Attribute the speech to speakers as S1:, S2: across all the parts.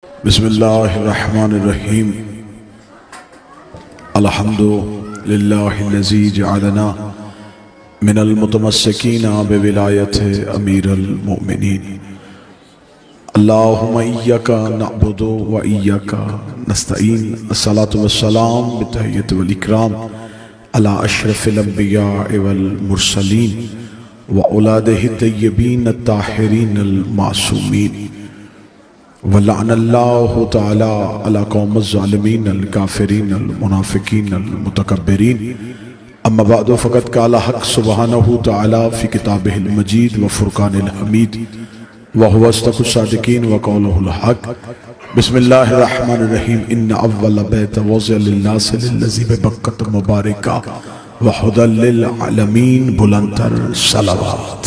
S1: बिस्मिल्लाहिर्रहमानिर्रहीम। अल्हम्दुलिल्लाहिल्लज़ी जअलना मिनल मुतमस्सिकीना बिविलायति अमीरुल मोमिनीन। अल्लाहुम्मा इय्याका नअबुदु व इय्याका नस्तईन। अस्सलातु वस्सलाम बित्तहिय्यति वल इकराम अला अशरफिल अंबिया वल मुरसलीन व औलादिहि तय्यबीन अत्ताहिरीन अल मासूमीन। वल्लअनल्लाहु तआला अला कौमिज़ ज़ालिमीन अल काफ़िरीन अल मुनाफ़िकीन अल मुतकब्बिरीन। अम्मा बअदु फ़क़द क़ाला हक़ सुब्हानहु तआला फ़ी किताबिहिल मजीद व फ़ुरक़ानिल हमीद व हुवा अस्दक़ुस सादिक़ीन व क़ौलुहुल हक़। बिस्मिल्लाहिर रहमानिर रहीम। इन्ना अव्वल बैत वुज़िअ लिन्नासि लिल्लज़ी बिबक्कत मुबारका व हुदल लिल आलमीन। बुलंदतर सलावत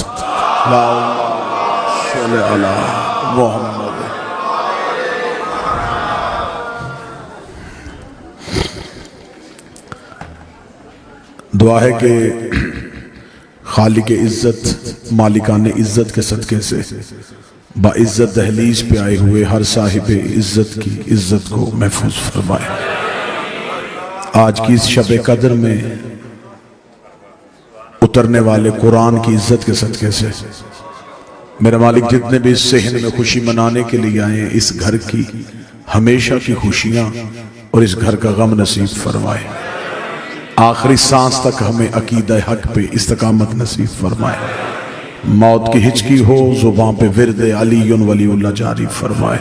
S1: सल्लल्लाहु अला मुहम्मद। दुआ है कि खालिक इज़्ज़त मालिकाने इज़्ज़त के सदक़े से बाइज़्ज़त दहलीज पे आए हुए हर साहिब इज़्ज़त की इज़्ज़त को महफूज फरमाए। आज की इस शब कदर में उतरने वाले कुरान की इज़्ज़त के सदक़े से मेरा मालिक जितने भी इस सहन में खुशी मनाने के लिए आए, इस घर की हमेशा की खुशियाँ और इस घर का गम नसीब फरमाए। आखिरी सांस तक हमें अकीदा हक पे इस्तकामत नसीब फरमाए। मौत की हिचकी हो जुबान पे विरद अलीयुन वलीउल्लाह जारी फरमाए।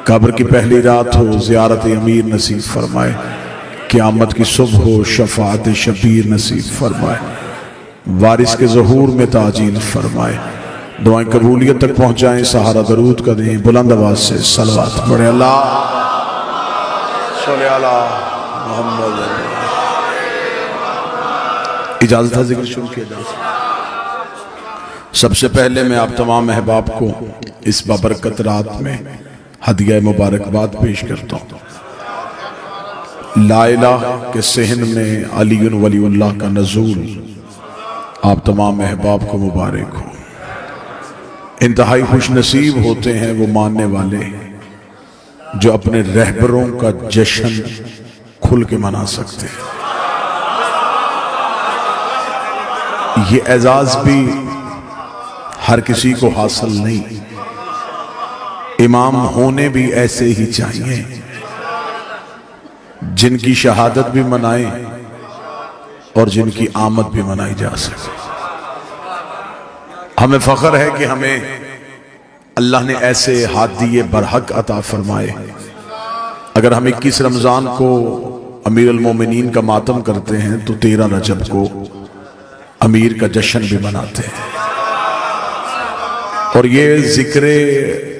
S1: कब्र की पहली रात हो ज़ियारत अमीर नसीब फरमाए। क़यामत की सुबह हो शफाअत शबीर नसीब फरमाए। वारिस के ज़हूर में ताजील फरमाए। दुआएं कबूलियत तक पहुँचाएँ। सहारा दरूद का दें। बुलंद आवाज़ से सलवात पढ़े। अल्लाह सल्लल्लाहु अला मुहम्मद। इजाज़त है जिक्र शुरू किया जाए। सबसे पहले मैं आप तमाम अहबाब को इस बाबरकत रात में हदिया मुबारकबाद पेश करता हूँ। ला इलाहा के सहन में अलीयुन वलीउल्लाह का नज़ूल आप तमाम अहबाब को मुबारक हो। इंतहाई खुश नसीब होते हैं वो मानने वाले जो अपने रहबरों का जश्न खुल के मना सकते हैं। ये एजाज भी हर किसी को हासिल नहीं। इमाम होने भी ऐसे ही चाहिए जिनकी शहादत भी मनाए और जिनकी आमद भी मनाई जा सके। हमें फख्र है कि हमें अल्लाह ने ऐसे हादिये बरहक अता फरमाए। अगर हम 21 रमजान को अमीरुल मोमिनीन का मातम करते हैं तो 13 रजब को अमीर का जश्न भी मनाते हैं। और ये जिक्र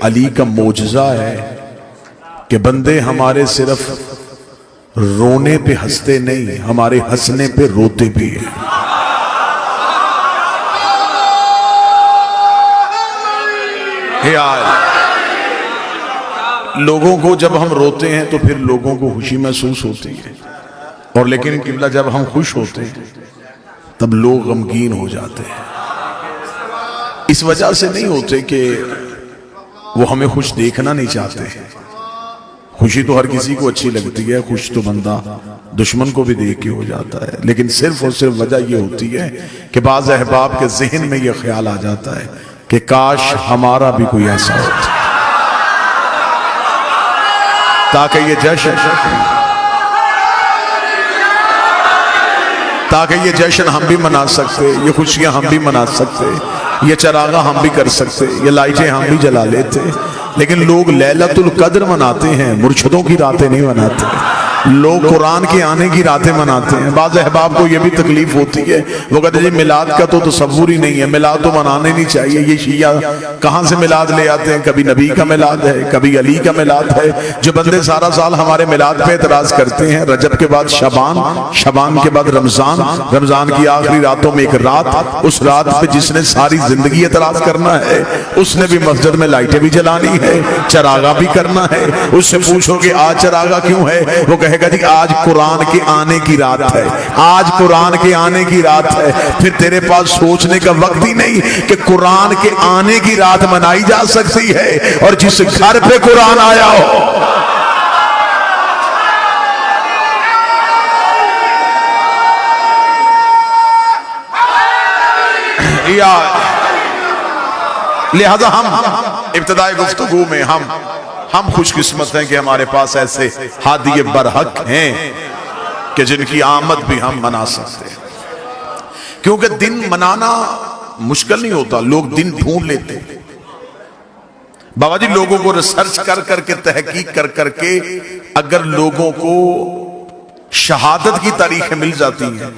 S1: अली का मोजज़ा है कि बंदे हमारे सिर्फ रोने पे हंसते नहीं, हमारे हंसने पे रोते भी हैं। लोगों को जब हम रोते हैं तो फिर लोगों को खुशी महसूस होती है, और लेकिन किबला जब हम खुश होते हैं तब लोग गमगीन हो जाते हैं। इस वजह से नहीं होते कि वो हमें खुश देखना नहीं चाहते। खुशी तो हर किसी को अच्छी लगती है, खुश तो बंदा दुश्मन को भी देख के हो जाता है। लेकिन सिर्फ और सिर्फ वजह ये होती है कि बाज़ अहबाब के जहन में ये ख्याल आ जाता है कि काश हमारा भी कोई ऐसा होता ताकि ये जश्न हम भी मना सकते, ये खुशियां हम भी मना सकते, ये चरागा हम भी कर सकते, ये लाइटें हम भी जला लेते। लेकिन लोग लैलतुल कद्र मनाते हैं, मुर्शिदों की रातें नहीं मनाते। लोग कुरान के आने की रातें मनाते हैं। बाज़ अहबाब को यह भी तकलीफ होती है, वो कहते हैं मिलाद का तो तसव्वुर ही नहीं है, मिलाद तो मनाने नहीं चाहिए। ये शिया कहाँ से मिलाद ले आते हैं? कभी नबी का मिलाद है, कभी अली का मिलाद है। जो बंदे सारा साल हमारे मिलाद पे एतराज करते हैं, रजब के बाद शबान, शबान के बाद रमजान, रमजान की आखिरी रातों में एक रात, उस रात पे जिसने सारी जिंदगी एतराज करना है उसने भी मस्जिद में लाइटें भी जलानी है, चरागा भी करना है। उससे पूछोगे आज चरागा क्यों है? वो कहेगा जी आज कुरान के आने की रात है, आज कुरान के आने की रात है, फिर तेरे पास सोचने का वक्त ही नहीं कि कुरान के आने की रात मनाई जा सकती है और जिस घर पे कुरान आया हो या लिहाजा हम इब्तिदाई गुफ्तगू में हम खुशकिस्मत हैं कि हमारे पास ऐसे हादी बरहक हैं कि जिनकी आमद भी हम मना सकते हैं, क्योंकि दिन मनाना मुश्किल नहीं होता, लोग दिन ढूंढ लेते हैं। बाबा जी लोगों को रिसर्च कर करके तहकीक कर करके अगर लोगों को शहादत की तारीखें मिल जाती हैं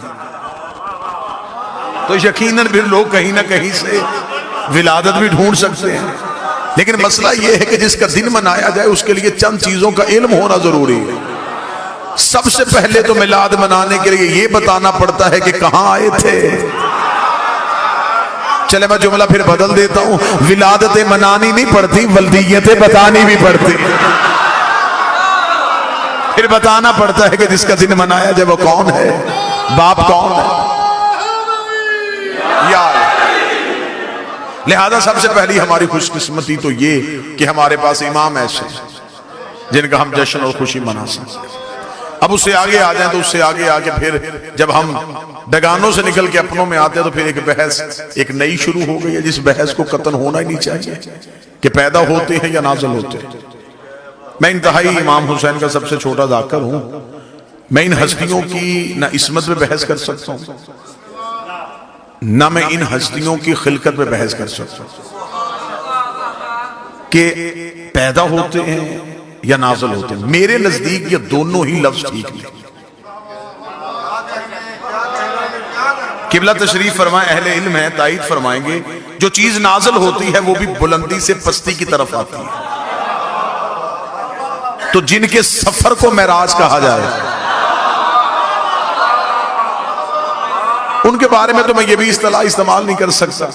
S1: तो यकीनन फिर लोग कहीं ना कहीं से विलादत भी ढूंढ सकते हैं। लेकिन मसला यह है कि जिसका दिन मनाया जाए उसके लिए चंद चीजों का इल्म होना जरूरी है। सबसे पहले तो मिलाद मनाने के लिए यह बताना पड़ता है कि कहां आए थे। चले मैं जुमला फिर बदल देता हूं, विलादतें मनानी नहीं पड़ती, वल्दियतें बतानी भी पड़ती। फिर बताना पड़ता है कि जिसका दिन मनाया जाए वो कौन है, बाप कौन है। लिहाजा सबसे पहली हमारी खुशकिस्मती तो ये कि हमारे पास इमाम ऐसे जिनका हम जश्न और खुशी मना सकते। अब उससे आगे आ जाए तो उससे आगे आके फिर जब हम डगानों से निकल के अपनों में आते हैं तो फिर एक बहस एक नई शुरू हो गई है, जिस बहस को कतन होना ही नहीं चाहिए कि पैदा होते हैं या नाज़िल होते हैं। मैं इंतहाई इमाम हुसैन का सबसे छोटा जाकर हूं, मैं इन हस्तियों की ना इस्मत पे बहस कर सकता हूं ना मैं इन हस्तियों की खिलकत पे बहस कर सकता कि पैदा होते हैं या नाज़िल होते हैं। मेरे नजदीक ये दोनों ही लफ्ज ठीक नहीं। किबला तशरीफ फरमाए, अहले इल्म है ताईद फरमाएंगे, जो चीज नाज़िल होती है वो भी बुलंदी से पस्ती की तरफ आती है। तो जिनके सफर को मेराज कहा जाए उनके बारे में तो मैं ये भी इस्तेलाह इस्तेमाल नहीं कर सकता।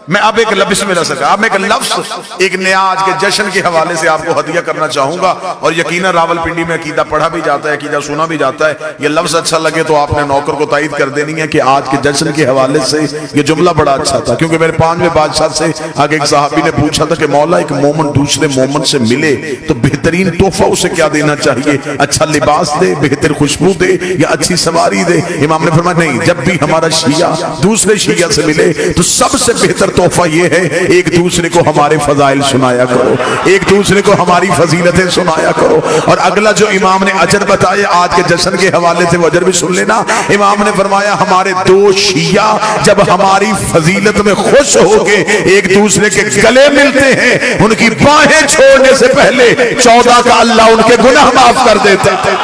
S1: मैं अब एक लफ्ज़ में रह सका, अब मैं एक लफ्ज़ एक नया आज के जश्न के हवाले से आपको हदिया करना चाहूंगा। और यकीनन रावलपिंडी में अकीदा पढ़ा भी जाता है, अकीदा सुना भी जाता है। ये लफ्ज़ अच्छा लगे तो आपने नौकर को तायद कर देनी है कि आज के जश्न के हवाले से ये जुमला बड़ा अच्छा था। क्योंकि मेरे 5वें बादशाह से आगे एक साहबी ने पूछा था कि मौला एक मोमन दूसरे मोमन से मिले तो बेहतरीन तोहफा उसे क्या देना चाहिए, अच्छा लिबास दे, बेहतर खुशबू दे या अच्छी सवारी दे। इमाम ने फरमाया नहीं, जब भी हमारा शिया दूसरे शिया से मिले तो सबसे बेहतर तोहफा ये है एक दूसरे को हमारे फजाइल सुनाया करो, एक दूसरे को हमारी फजीलतें सुनाया करो। और अगला जो इमाम ने अजर बताया आज के जश्न के हवाले से वो अजर भी सुन लेना। इमाम ने फरमाया हमारे दो शिया जब हमारी फजीलत में खुश होके एक दूसरे के गले मिलते हैं, उनकी बाहें छोड़ने से पहले 14 का अल्लाह उनके गुनाह माफ कर देता है।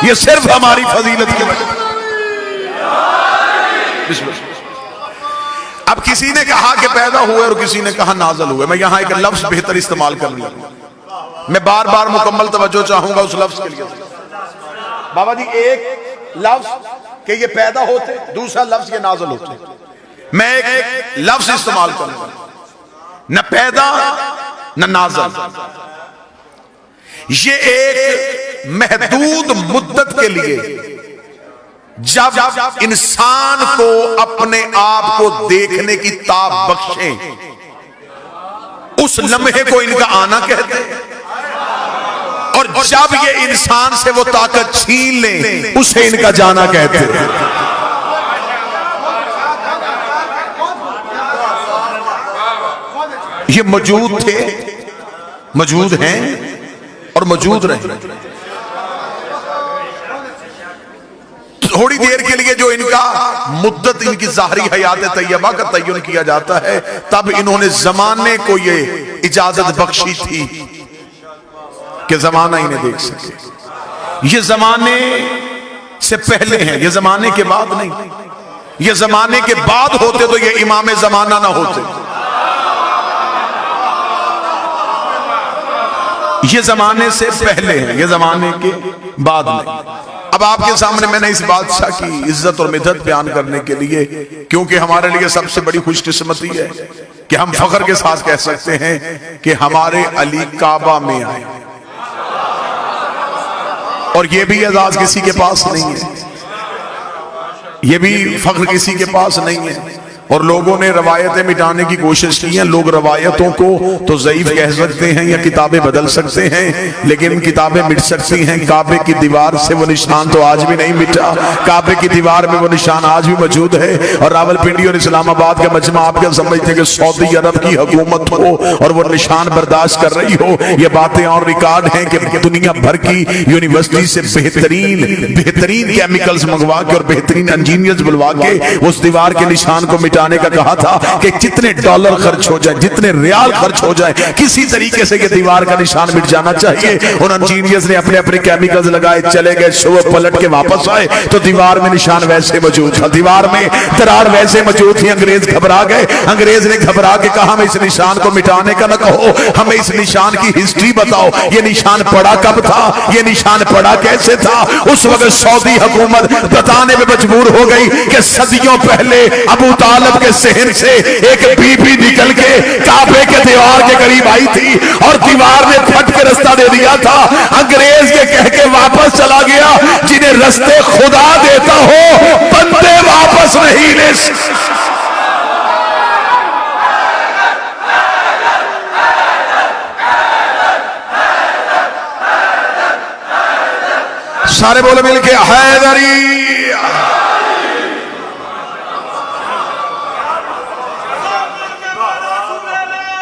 S1: ये सिर्फ हमारी फजीलत की वजह। अब किसी ने कहा कि पैदा हुए और किसी ने कहा नाज़िल हुए। मैं यहां एक लफ्ज बेहतर इस्तेमाल करने लगा। मैं बार बार मुकम्मल तवज्जो चाहूंगा उस लफ्ज के लिए। बाबा जी एक लफ्ज कि ये पैदा होते, दूसरा लफ्ज ये नाज़िल होते। मैं एक लफ्ज इस्तेमाल करूंगा, न पैदा न नाज़िल। ये एक महदूद मुद्दत के लिए जब इंसान को अपने आप को देखने की ताब बख्शे उस लम्हे को इनका आना कहते हैं। और जब ये इंसान से वो ताकत छीन ले उसे इनका जाना कहते हैं। ये मौजूद थे, मौजूद हैं और मौजूद रहे। थोड़ी देर के लिए जो इनका मुद्दत इनकी ज़ाहरी हयात तैयबा का तयन किया जाता है, तब इन्होंने जमाने को ये इजाजत बख्शी थी कि जमाना इन्हें देख सके। ये जमाने से पहले हैं, ये जमाने के बाद नहीं। ये जमाने के बाद होते तो ये इमाम जमाना ना होते। ये जमाने से पहले हैं, ये जमाने के बाद नहीं। अब आपके सामने मैंने इस बादशाह की इज्जत और मिदत बयान करने के लिए, क्योंकि हमारे लिए सबसे बड़ी खुशकिस्मती है कि हम फख्र के साथ कह सकते हैं कि हमारे अली काबा में आए। और ये भी एजाज किसी के पास नहीं है, ये भी फख्र किसी के पास नहीं है। और लोगों ने रवायतें मिटाने की कोशिश की है। लोग रवायतों को तो ज़ईफ कह सकते हैं या किताबें बदल सकते हैं, लेकिन किताबें मिट सकती हैं। काबे की दीवार से वो निशान तो आज भी नहीं मिटा, काबे की दीवार में वो निशान आज भी मौजूद है। और रावलपिंडी और इस्लामाबाद का मजमा आप क्या समझते हैं कि सऊदी अरब की हुकूमत हो और वो निशान बर्दाश्त कर रही हो? ये बातें और रिकॉर्ड हैं कि दुनिया भर की यूनिवर्सिटी से बेहतरीन केमिकल्स मंगवा के और बेहतरीन इंजीनियर्स बुलवा के उस दीवार के निशान को मिटाने का कहा था कि जितने डॉलर खर्च हो जाए, जितने रियाल खर्च हो जाए, किसी तरीके से ये दीवार का निशान मिट जाना चाहिए। उन इंजीनियर्स ने अपने अपने केमिकल्स लगाए, चले गए, सुबह पलट के वापस आए तो दीवार में निशान वैसे मौजूद था, दीवार में दरार वैसे मौजूद थी। अंग्रेज घबरा गए, अंग्रेज ने घबरा के कहा हमें इस निशान को मिटाने का न कहो, हमें इस निशान की हिस्ट्री बताओ। ये निशान पड़ा कब था, ये निशान पड़ा कैसे था? उस वक्त सऊदी हुकूमत बताने में मजबूर हो गई कि सदियों पहले अबू तालिब के सहन से एक बीबी निकल के काबे के दीवार के करीब आई थी और दीवार ने फट के रास्ता दे दिया था। अंग्रेज के कह के वापस चला गया। जिन्हें रास्ते खुदा देता हो बंदे वापस नहीं ले। सारे बोले मिलके हैदरी।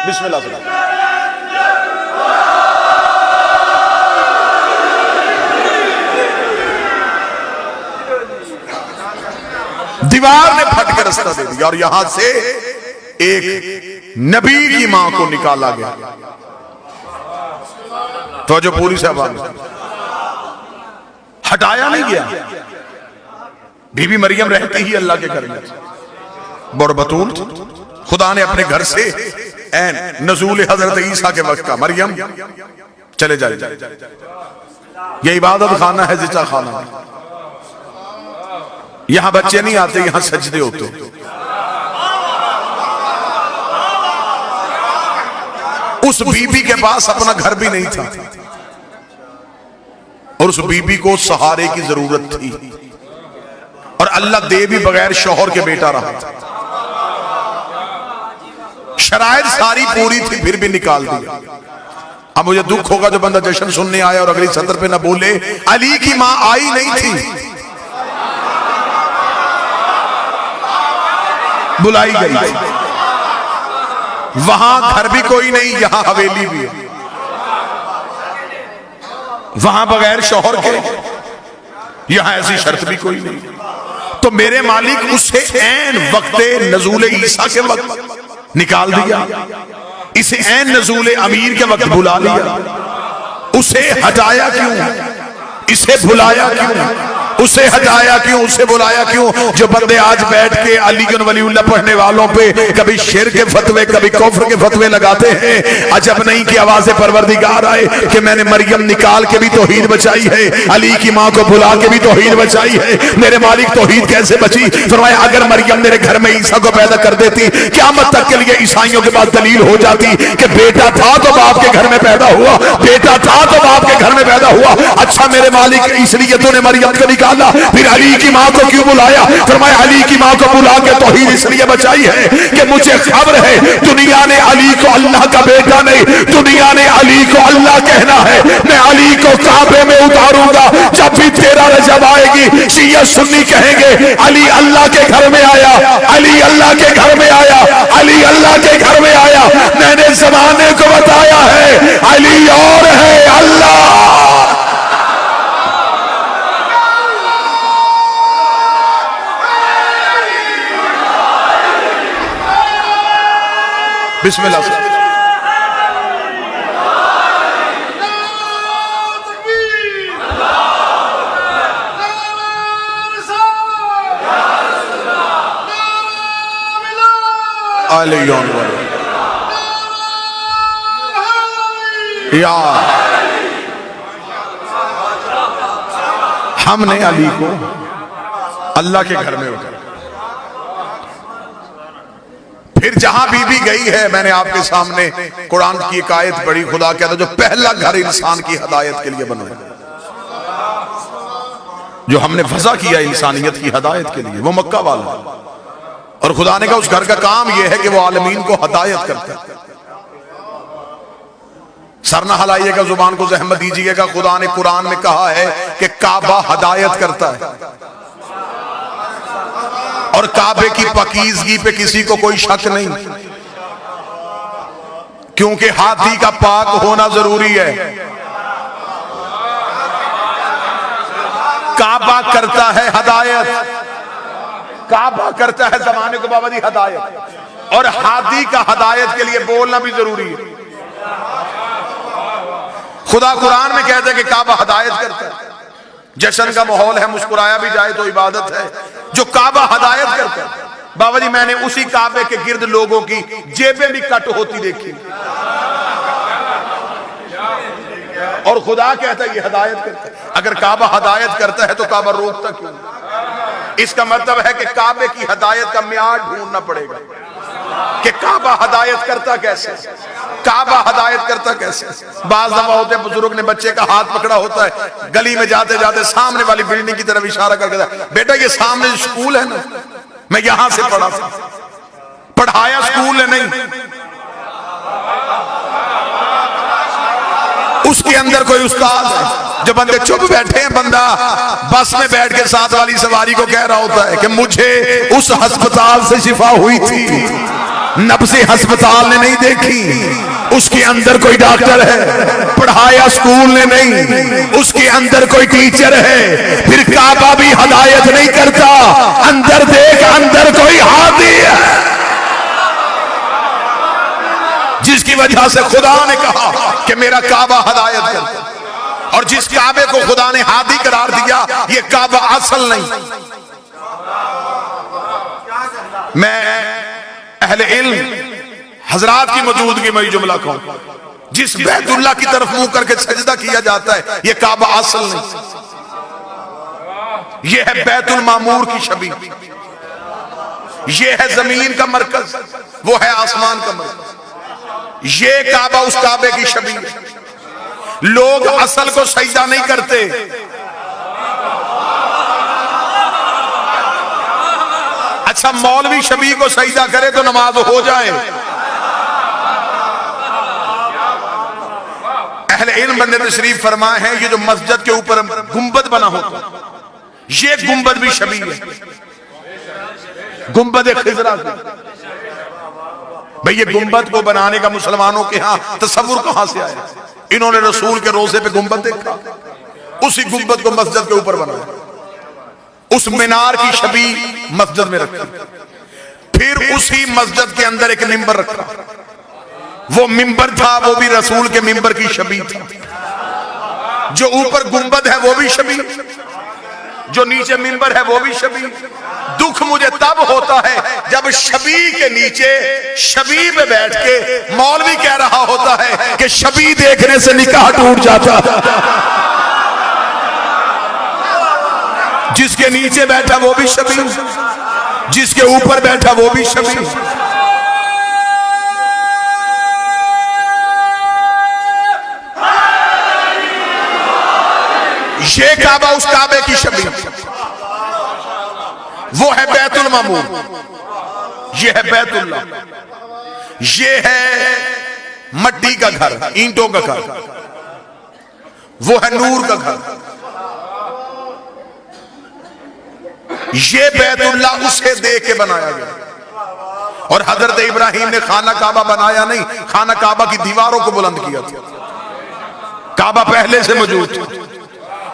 S1: बिस्मिल्लाह। दीवार ने फट के रास्ता दे दिया और यहां से एक नबी की मां को निकाला गया। तो जो पूरी साहब हटाया नहीं गया। बीबी मरियम रहती ही अल्लाह के घर में, बरबतूल खुदा ने अपने घर से नज़ूल हजरत ईसा के वक्त का, मरियम चले जाए, ये इबादत खाना है, जिचा खाना। यहां बच्चे नहीं आते, यहां सजदे होते। उस बीबी के पास अपना घर भी नहीं था और उस बीबी को सहारे की जरूरत थी और अल्लाह दे भी बगैर शौहर के बेटा रहा था। शराइत सारी पूरी थी, फिर भी निकाल दिया। अब मुझे दुख होगा जो बंदा जश्न सुनने आया और अगली सत्र पे ना बोले अली की मां आई नहीं थी, बुलाई गई। वहां घर भी कोई नहीं, यहां हवेली भी है। वहां बगैर शौहर के, यहां ऐसी शर्त भी कोई नहीं। तो मेरे मालिक उसे ऐन वक्ते नज़ूल ईसा के वक्त निकाल दिया, इसे ऐन नज़ूल अमीर के वक्त बुला लिया। उसे हटाया क्यों, इसे बुलाया क्यों, उसे हटाया क्यों, उसे बुलाया क्यों? जो बंदे आज बैठ के अली वलीउल्लाह पढ़ने वालों पे कभी शिर के फतवे, कभी कुफ्र के फतवे लगाते हैं, अजब नहीं कि आवाज़े परवरदिगार आए कि मैंने मरियम निकाल के भी तौहीद बचाई है, अली की मां को बुला के भी तौहीद बचाई है। मेरे मालिक तौहीद कैसे बची? फरमाया अगर मरियम मेरे घर में ईसा को पैदा कर देती, क़यामत तक के लिए ईसाइयों के पास दलील हो जाती कि बेटा था तो बाप के घर में पैदा हुआ, बेटा था तो बाप के घर में पैदा हुआ। अच्छा मेरे मालिक इसलिए तूने मरियम को निकाला, फिर अली की मां को क्यों बुलाया? फरमाया अली की मां को बुला के तौहीद इसलिए बचाई है कि मुझे खबर है दुनिया ने अली को अल्लाह का बेटा नहीं, दुनिया ने अली को अल्लाह कहना है। मैं अली को काबे में उतारूंगा, जब भी तेरा रजब आएगी शिया सुन्नी कहेंगे अली अल्लाह के घर में आया, अली अल्लाह के घर में आया, अली अल्लाह के घर में आया। मैंने जमाने को बताया है अली और है अल्लाह। बिस्मिल्लाह से या हमने अली को अल्लाह के घर में उतारा। फिर जहां बीबी गई है, मैंने आपके सामने कुरान की एक आयत पढ़ी, खुदा कहता जो पहला घर इंसान की हदायत के लिए बनाया, जो हमने वज़ा किया इंसानियत की हदायत के लिए, वो मक्का वाला। और खुदा ने कहा उस घर का काम यह है कि वो आलमीन को हदायत करता है। सर ना हलाइएगा, जुबान को ज़हमत दीजिएगा। खुदा ने कुरान में कहा है कि काबा हदायत करता है, और काबे की पकीजगी पे किसी को कोई शक नहीं, क्योंकि हाथी का पाक होना जरूरी है। काबा करता है हदायत, काबा करता है जमाने को बाबा हदायत, और हाथी का हदायत के लिए बोलना भी जरूरी है। खुदा कुरान में कहता है कि काबा हदायत करता है। जश्न का माहौल है, मुस्कुराया भी जाए तो इबादत है। जो काबा हदायत करता है, बाबा जी मैंने उसी काबे के गिर्द लोगों की जेबें भी कट होती देखी, और खुदा कहता है ये हदायत करता है। अगर काबा हदायत करता है तो काबा रोकता क्यों? इसका मतलब है कि काबे की हदायत का म्यार ढूंढना पड़ेगा कि काबा हदायत करता कैसे, काबा हदायत करता कैसे। बाज दफा होते हैं बुजुर्ग ने बच्चे का हाथ पकड़ा होता है, गली में जाते जाते सामने वाली बिल्डिंग की तरफ इशारा करके, बेटा ये सामने स्कूल है ना, मैं यहां से पढ़ा था। पढ़ाया स्कूल ने नहीं, उसके अंदर कोई उस्ताद है। जो बंदे चुप बैठे हैं, बंदा बस में बैठ के साथ वाली सवारी को कह रहा होता है कि मुझे उस अस्पताल से शिफा हुई थी, नब्ज़े अस्पताल ने नहीं देखी, उसके अंदर कोई डॉक्टर है। पढ़ाया स्कूल ने नहीं, उसके अंदर कोई टीचर है। फिर काबा भी हदायत नहीं करता, अंदर देख अंदर कोई हादी है, जिसकी वजह से खुदा ने कहा कि मेरा काबा हदायत करता। और जिस काबे को खुदा ने हादी करार दिया, ये काबा असल नहीं। मैं अहले इल्म हजरात की मौजूदगी में जुमला कहूं, जिस बैतुल्लाह की तरफ मुंह करके सजदा किया जाता है, ये काबा असल नहीं, ये है बैतुल मामूर की छवि, ये है जमीन का मरकज, वो है आसमान का मरकज। ये काबा उस काबे की छवि है। लोग असल को सजदा नहीं करते, अच्छा मौलवी शबी को सजदा करे तो नमाज हो जाए। अहले इल्म बंदे तशरीफ फरमाए हैं, ये जो मस्जिद के ऊपर गुंबद बना होता, ये गुंबद भी शबी है, गुंबद खिजरा से। भाई ये गुंबद को बनाने का मुसलमानों के यहाँ तसव्वुर कहां से आया? इन्होंने रसूल के रोजे पे गुंबद देखा, उसी गुंबद को मस्जिद के ऊपर बनाया, उस मीनार की छवि मस्जिद में रखी, फिर उसी मस्जिद के अंदर एक मिंबर रखा। वो मिंबर था, वो भी रसूल के मिंबर की छवि था। जो ऊपर गुंबद है वो भी छवि, जो नीचे मिंबर है वो भी छवि। दुख मुझे तब होता है जब छवि के नीचे छवि पे बैठ के मौलवी कह रहा होता है कि छवि देखने से निकाह टूट जाता। जिसके नीचे बैठा वो भी छवि, जिसके ऊपर बैठा वो भी छवि। ये काबा उस काबे की छवि, वो है बैतुल मामूर, ये है बैतुल्लाह, ये है मट्टी का घर, ईंटों का घर, वो है नूर का घर। ये बैतुल्लाह उसे देख के बनाया गया। और हजरत इब्राहिम ने खाना काबा बनाया नहीं, खाना काबा की दीवारों को बुलंद किया था। काबा पहले से मौजूद था।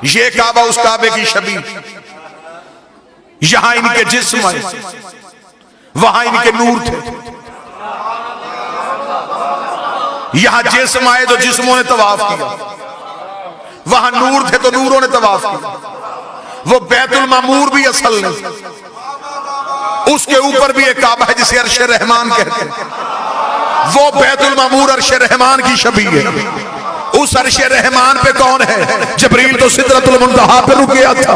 S1: ये काबा उस काबे की छवि, यहां इनके जिस्म आए, वहां इनके नूर थे। यहां जिस्म आए तो जिस्मों ने तवाफ किया, वहां नूर थे तो नूरों ने तवाफ किया। वो बैतुल मामूर भी असल नहीं, उसके ऊपर भी एक काबा है जिसे अर्श रहमान कहते हैं। वो बैतुल मामूर अर्श रहमान की छवि है। उस अर्श रहमान पे कौन है? जबरील तो सिदरतुल मुंतहा पे रुक गया था।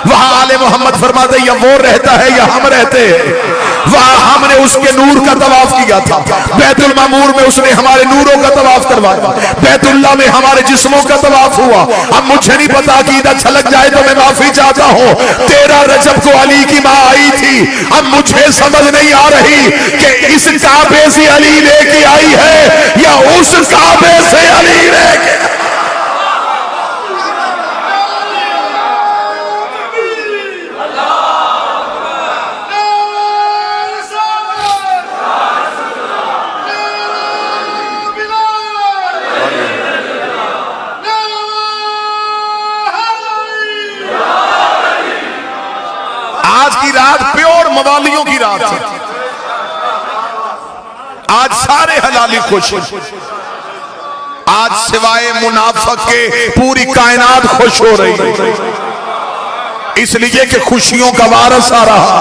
S1: वहां आले मोहम्मद फरमाते या वो रहता है या हम रहते हैं। वहां हमने उसके नूर का तवाफ किया था। बैतुल मामूर में उसने हमारे नूरों का तवाफ करवाया। बैतुल्लाह में हमारे जिस्मों का तवाफ हुआ। अब मुझे नहीं पता कि इधर छलक जाए तो मैं माफी चाहता हूँ। 13 रजब को अली की माँ आई थी। अब मुझे समझ नहीं आ रही कि इस काबे से अली लेके आई है या उस काबे से अली लेके। आज की रात प्योर मवालियों की रात है। आज सारे हलाली खुश हैं। आज सिवाय मुनाफिक के पूरी कायनात खुश हो रही है, इसलिए कि खुशियों का वारस आ रहा।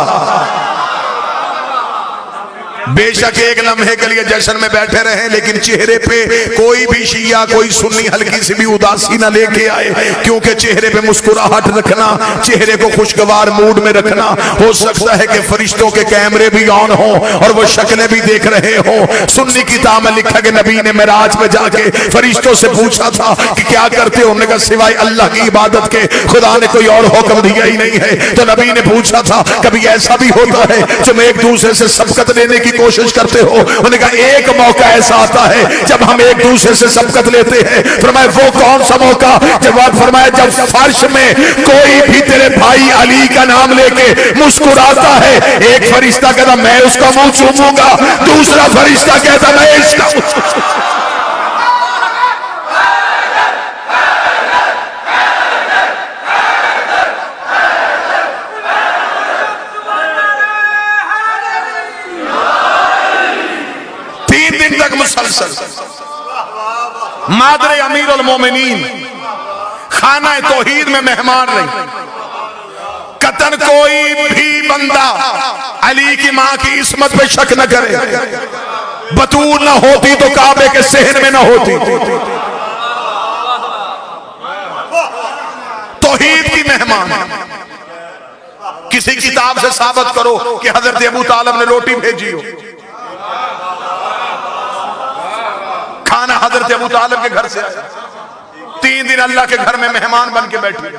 S1: बेशक एक लम्हे के लिए जश्न में बैठे रहे, लेकिन चेहरे पे कोई भी शिया कोई सुन्नी हल्की सी भी उदासी ना लेके आए, क्योंकि चेहरे पे मुस्कुराहट रखना, चेहरे को खुशगवार मूड में रखना। हो सकता है कि फरिश्तों के कैमरे भी ऑन हो और वो शक्लें भी देख रहे हो। सुन्नी किताब में लिखा कि नबी ने मेराज में जाके फरिश्तों से पूछा था कि क्या करते हो। उन्होंने कहा सिवाय अल्लाह की इबादत के खुदा ने कोई और हुक्म दिया ही नहीं है। तो नबी ने पूछा था कभी ऐसा भी होता है जब एक दूसरे से सबकत लेने की कोशिश करते हो। उन्होंने कहा एक मौका ऐसा आता है जब हम एक दूसरे से सबकत लेते हैं। फरमाया वो कौन सा मौका? जवाब फरमाया जब फर्श में कोई भी तेरे भाई अली का नाम लेके मुस्कुराता है, एक फरिश्ता कहता मैं उसका मुंह चूमूंगा, दूसरा फरिश्ता कहता मैं इसका। मादरे अमीरुल मोमिनीन खाना तौहीद में मेहमान रही। कतन कोई भी बंदा अली की मां की इस्मत पे शक न करे। बतूल ना होती तो काबे के सहन में ना होती। तौहीद की मेहमान। किसी किताब से साबित करो कि हजरत अबू तालिब ने रोटी भेजी हो। खाना हजरत अबू तालिब के घर से आया। 3 दिन अल्लाह के घर में मेहमान बन के बैठे।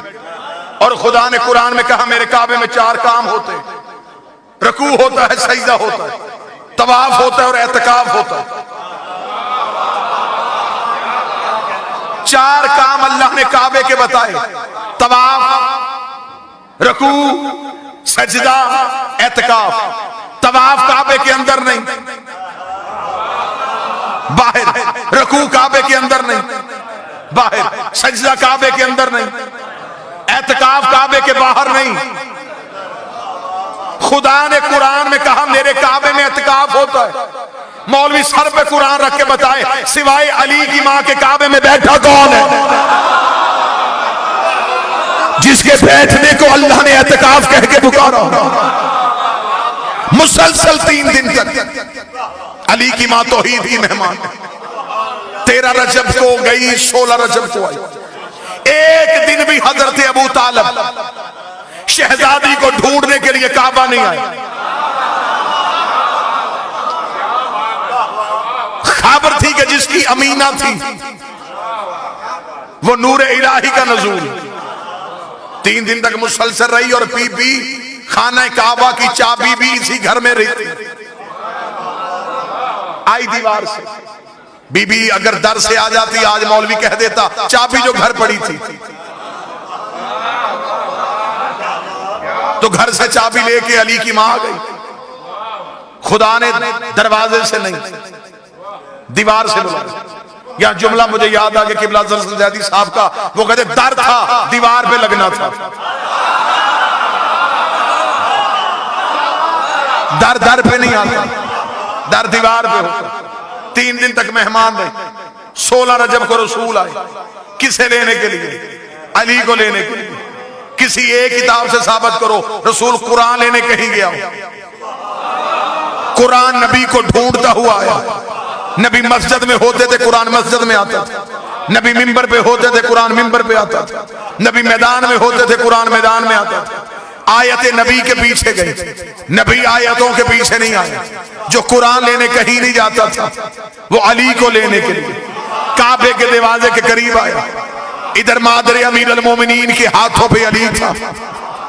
S1: और खुदा ने कुरान में कहा मेरे काबे में 4 काम होते हैं। रकू होता है, सजदा होता है, तवाफ होता है और एतकाफ होता है। 4 काम अल्लाह ने काबे के बताए। तवाफ, रकू, सजदा, एतकाफ। तवाफ काबे के अंदर नहीं, बाहर। रकू काबे के अंदर नहीं, बाहर। सजदा काबे के अंदर नहीं, एतकाफ काबे के बाहर नहीं। खुदा ने कुरान में कहा मेरे काबे में एतकाफ होता है। मौलवी सर पे कुरान रख के बताए सिवाय अली की मां के काबे में बैठा कौन है जिसके बैठने को अल्लाह ने एतकाफ कह के पुकारा। मुसलसल 3 दिन तक अली की मां तौहीद की मेहमान। 13 रजब को गई, 16 रजब को आई। एक दिन भी हजरत अबू तालिब शहजादी को ढूंढने के लिए काबा नहीं आए। खबर थी कि जिसकी अमीना थी वो नूर इलाही का नजूल। 3 दिन तक मुसलसल रही और बीबी खाना काबा की चाबी भी इसी घर में रहती। आई दीवार से। बीबी अगर दर से आ जाती, आज मौलवी कह देता चाबी जो घर पड़ी थी, तो घर से चाबी लेके अली की मां आ गई। खुदा ने दरवाजे से नहीं दीवार से बुलाया। यह जुमला मुझे याद आ गया किबला ज़ैदी साहब का। वो कहते दर था, दीवार पे लगना था। दर दर पे नहीं आता, दर दीवार पे होता। 3 दिन तक मेहमान रहे। 16 रजब को रसूल आए। किसे लेने के लिए? अली को लेने के लिए। किसी एक किताब से साबित करो रसूल कुरान लेने कहीं गया। कुरान नबी को ढूंढता हुआ आया। नबी मस्जिद में होते थे, कुरान मस्जिद में आता था। नबी मिंबर पे होते थे, कुरान मिंबर पे आता था। नबी मैदान में होते थे, कुरान मैदान में आता था। आयत नबी के पीछे गए, नबी आयतों के पीछे नहीं आया। जो कुरान लेने कहीं नहीं जाता था वो अली को लेने के लिए काबे के दरवाजे के करीब आया। इधर मादर अमीर अल मोमिनीन के हाथों पे अली था।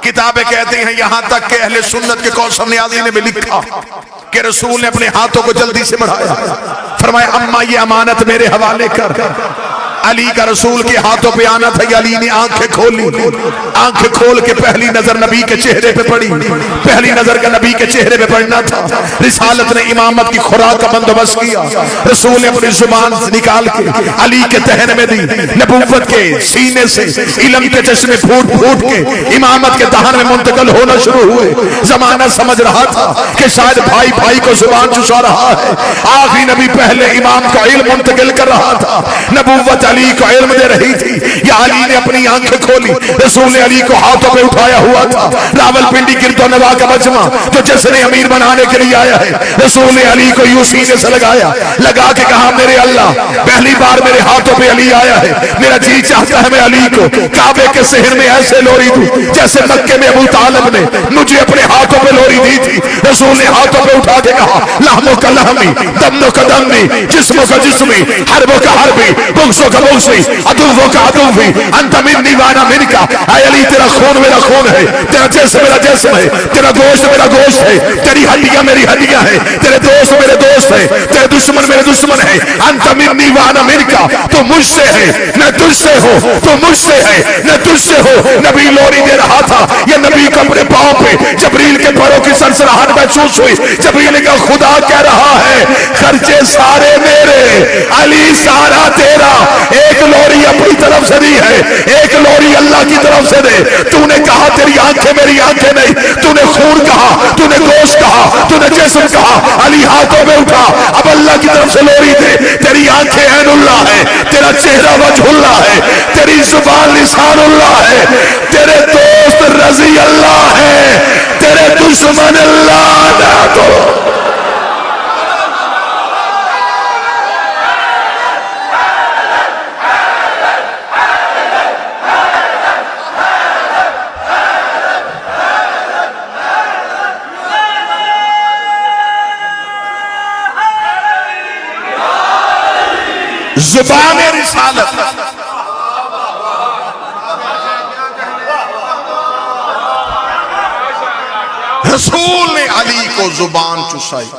S1: किताबें कहते हैं यहां तक के अहले सुन्नत के कौसर नियाज़ी ने भी लिखा कि रसूल ने अपने हाथों को जल्दी से बढ़ाया, फरमाया अम्मा ये अमानत मेरे हवाले कर। अली का रसूल के हाथों पे आना था। अली ने आंखें खोली, आंखें खोल के पहली नजर नबी के चेहरे पे पड़ी। पहली नजर का नबी के चेहरे पे पड़ना था। रिसालत ने इमामत की खुराक का बंदोबस्त किया। रसूल ने अपनी जुबान से निकाल के अली के तहन में दी। नबूवत के सीने से इल्म के चश्मे फूट फूट के इमामत के दहन में मुंतकिल होना शुरू हुए। जमाना समझ रहा था कि शायद भाई भाई को जुबान चुसा रहा है। आखिरी नबी पहले इमाम का इल्म मुंतकिल कर रहा था। नबूवत अली को इल्म दे रही थी। या अली ने अपनी आंखें खोली। रसूल ने अली को हाथों पे उठाया हुआ था। रावलपिंडी गिरदोनवा का मजमा जो जश्न अमीर बनाने के लिए आया है, रसूल ने अली को यूं सीने से लगाया, लगा के कहा मेरे अल्लाह पहली बार मेरे हाथों पे अली आया है। मेरा जी चाहता है मैं अली को काबे के शहर में ऐसे लोरी दूं जैसे मक्के में अबू तालिब ने मुझे अपने हाथों पे लोरी दी थी। रसूल ने हाथों पे उठा के कहा लहमो का लहमी, दमो का दमी, जिस्मो का जिस्मी, हरबो का हरबी, बुग्सो का बुग्सी, अदुव्वो का अदुव्वी, अंत मिन्नी वाना मिनका। ऐ अली तेरा खून मेरा खून है, तेरा जिस्म मेरा जिस्म है, तेरा गोश्त मेरा गोश्त है, तेरी हड्डियां मेरी हड्डियां है, तेरे दोस्त मेरे दोस्त है, तेरे दुश्मन मेरे दुश्मन है। अंत मिन्नी वाना मिनका, तो मुझसे है न तुझसे हो, तो मुझसे है न तुझसे हो। नबी लोरी दे रहा था। ये नबी को अपने पांव पे जबरील के पैरों की सरसराहट महसूस हुई। जबरील का खुदा कह रहा है खर्चे सारे मेरे, अली सारा तेरा। एक लोरी अपनी तरफ से दी है, एक लोरी अल्लाह की तरफ से दे। तूने कहा तेरी आंखें मेरी आंखें नहीं, तूने खून कहा, तूने गोश्त कहा, तूने जिस्म कहा। अली हाथों में उठा, अब अल्लाह की तरफ से लोरी दे। तेरी आंखें ऐनुल्लाह है, तेरा चेहरा वजहुल्लाह है, तेरी जुबान लिसानुल्लाह है, तेरे दोस्त रजी अल्लाह है, तेरे दुश्मन अल्लाह ना तो। जुबान रिसालत रसूल ने अली को जुबान चुसाई।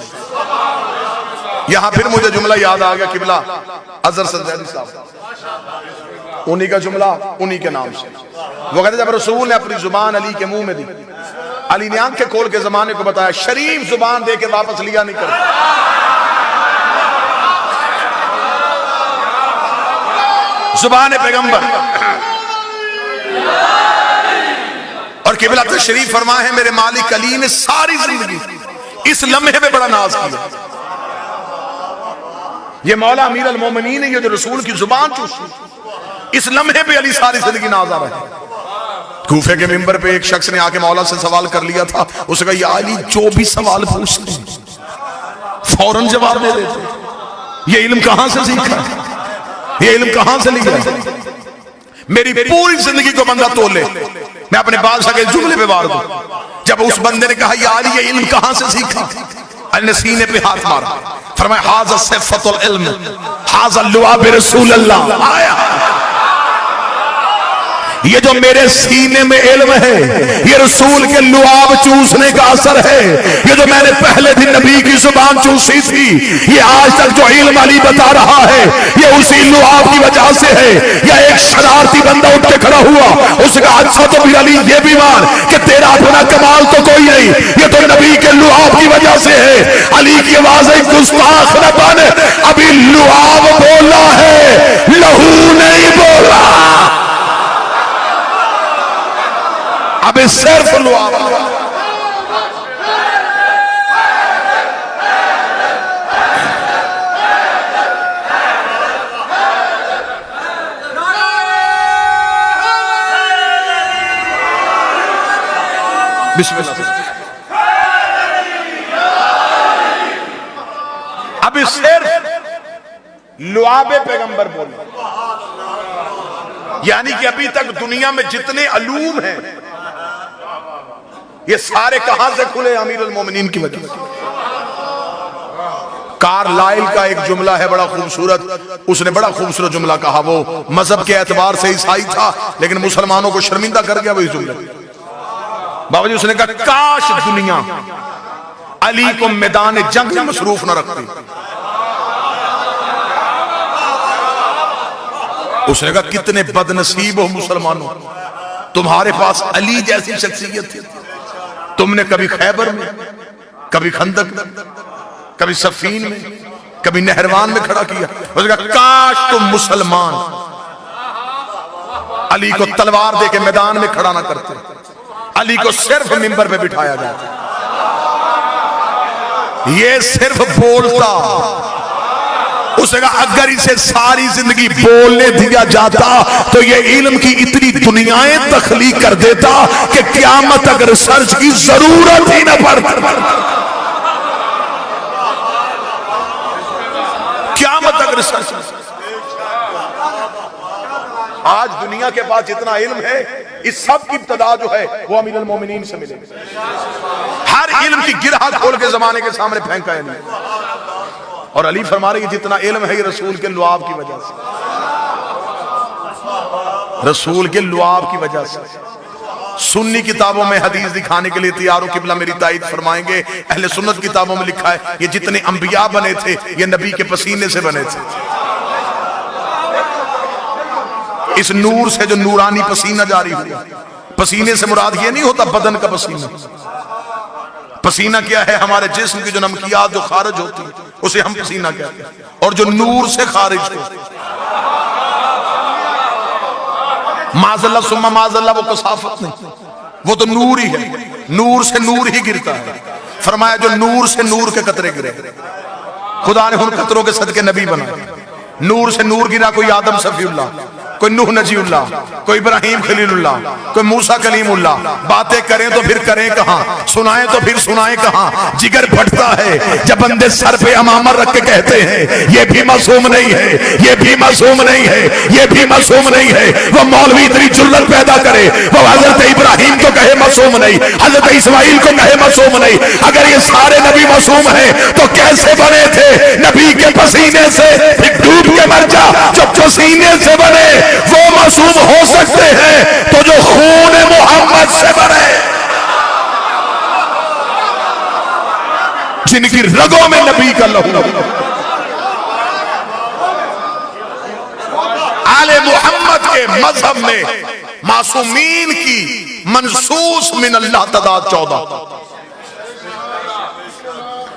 S1: यहां फिर मुझे जुमला याद आ गया किबला अजहर सज्जादी साहब, उन्हीं का जुमला उन्हीं के नाम से। वो कहते जब रसूल ने अपनी जुबान अली के मुंह में दी, अली ने आंखें खोल के जमाने को बताया शरीफ जुबान दे के वापस लिया नहीं कर। जुबान पैगंबर और किबला तशरीफ फरमा है मेरे मालिक अली ने सारी जिंदगी इस लम्हे में बड़ा नाज किया। ये मौला अमीर अल मोमिनीन है, ये जो रसूल की जुबान चूसी, इस लम्हे पे अली सारी जिंदगी नाज आ रहा है। कूफे के मिंबर पे एक शख्स ने आके मौला से सवाल कर लिया था। उसने कहा या अली जो भी सवाल पूछते फौरन जवाब दे देते, ये इल्म कहां से सीखा, ये इल्म कहां से लिया? मेरी पूरी जिंदगी को बंदा तोले, मैं अपने बादशाह के जुमले पे वार दूं। जब उस बंदे ने कहा यार ये इल्म कहां से सीखा, अली ने सीने पे हाथ मारा, फरमाया हाज़ा सिफ़तुल इल्म, हाज़ा लुआब रसूल अल्लाह। आया ये जो मेरे सीने में इल्म है ये रसूल के लुआब चूसने का असर है। ये जो मैंने पहले दिन नबी की जुबान चूसी थी, ये आज तक जो इल्म अली बता रहा है ये उसी लुआब की वजह से है। या एक शरारती बंदा उठ के खड़ा हुआ, उसका अच्छा तो भी अली ये भी मान कि तेरा अपना कमाल तो कोई नहीं, ये तो नबी के लुआब की वजह से है। अली की आवाज एक गुस्ताख न बन, अभी लुआब बोला है, लहू नहीं बोला। अब सिर्फ लुआब। बिस्मिल्लाह। अब सिर्फ लुआबे पैगंबर बोले, यानी कि अभी तक दुनिया में जितने अलूम हैं ये सारे कहां से खुले? अमीरुल मोमिनीन की वजह से। कार्लाइल का एक जुमला है बड़ा खूबसूरत, उसने बड़ा खूबसूरत जुमला कहा। वो मजहब के एतबार से ईसाई था लेकिन मुसलमानों को शर्मिंदा कर गया वही जुमला। बाबा जी उसने कहा काश दुनिया अली को मैदान जंग में मसरूफ न रखती। उसने कहा कितने बदनसीब हो मुसलमानों, तुम्हारे पास अली जैसी शख्सियत थी। तुमने कभी खैबर में, कभी खंदक में, कभी सफीन में, कभी नहरवान में खड़ा किया। उसने कहा काश तुम मुसलमान अली को तलवार दे के मैदान में खड़ा ना करते, अली को सिर्फ मिंबर पे बिठाया जाता। ये सिर्फ बोलता। उसने कहा अगर इसे सारी जिंदगी बोलने दिया जाता तो ये इल्म की इतनी दुनियाएं तख्लीक कर देता कि क़यामत तक रिसर्च की जरूरत ही न पड़ती। क़यामत तक रिसर्च। आज दुनिया के पास जितना इल्म है इस सब की इब्तिदा जो है वो अमीरुल मोमिनीन से मिलेगी। हर इल्म की गिरहा खोल के जमाने के सामने फेंका है। और अली फरमा रहे जितना इल्म है ये रसूल के लुआब की वजह से, रसूल के लुआब की वजह से। सुन्नी किताबों में हदीस दिखाने के लिए तैयार हो, किबला मेरी ताईद फरमाएंगे। अहले सुन्नत किताबों में लिखा है ये जितने अंबिया बने थे ये नबी के पसीने से बने थे। इस नूर से जो नूरानी पसीना जारी हुआ, पसीने से मुराद ये नहीं होता बदन का पसीना। पसीना क्या है? हमारे जिस्म की जो नमकियात जो खारिज होती है उसे हम पसीना कहते हैं। और जो नूर से खारिज हो, माज़अल्लाह सुम्मा माज़अल्लाह, वो कसाफत नहीं, वो तो नूर ही है। नूर से नूर ही गिरता है। फरमाया जो नूर से नूर के कतरे गिरे, खुदा ने उन कतरों के सदके नबी बनाए। नूर से नूर गिरा, कोई आदम सफीउल्लाह, कोई नूह नजीउल्लाह, कोई इब्राहिम खलीलुल्लाह, कोई मूसा कलीमुल्लाह। बातें करें तो फिर करें कहां, सुनाएं तो फिर सुनाएं कहां। जिगर फटता है जब बंदे सर पे अमामर रख के कहते हैं ये भी मासूम नहीं है, ये भी मासूम नहीं है, ये भी मासूम नहीं है। वो मौलवी इतनी जुर्रत पैदा करे, वो हजरत इब्राहिम को कहे मासूम नहीं, हजरत इस्माइल को कहे मासूम नहीं। अगर ये सारे नबी मासूम हैं तो कैसे बने थे? नबी के पसीने से। फिर डूब के मर जा। जब पसीने से बने वो मासूम हो सकते हैं तो जो खून मोहम्मद से बने, जिनकी रगों में नबी का लहू, आले मोहम्मद के मजहब में मासूमीन की मनसूस मिन अल्लाह तादाद 14।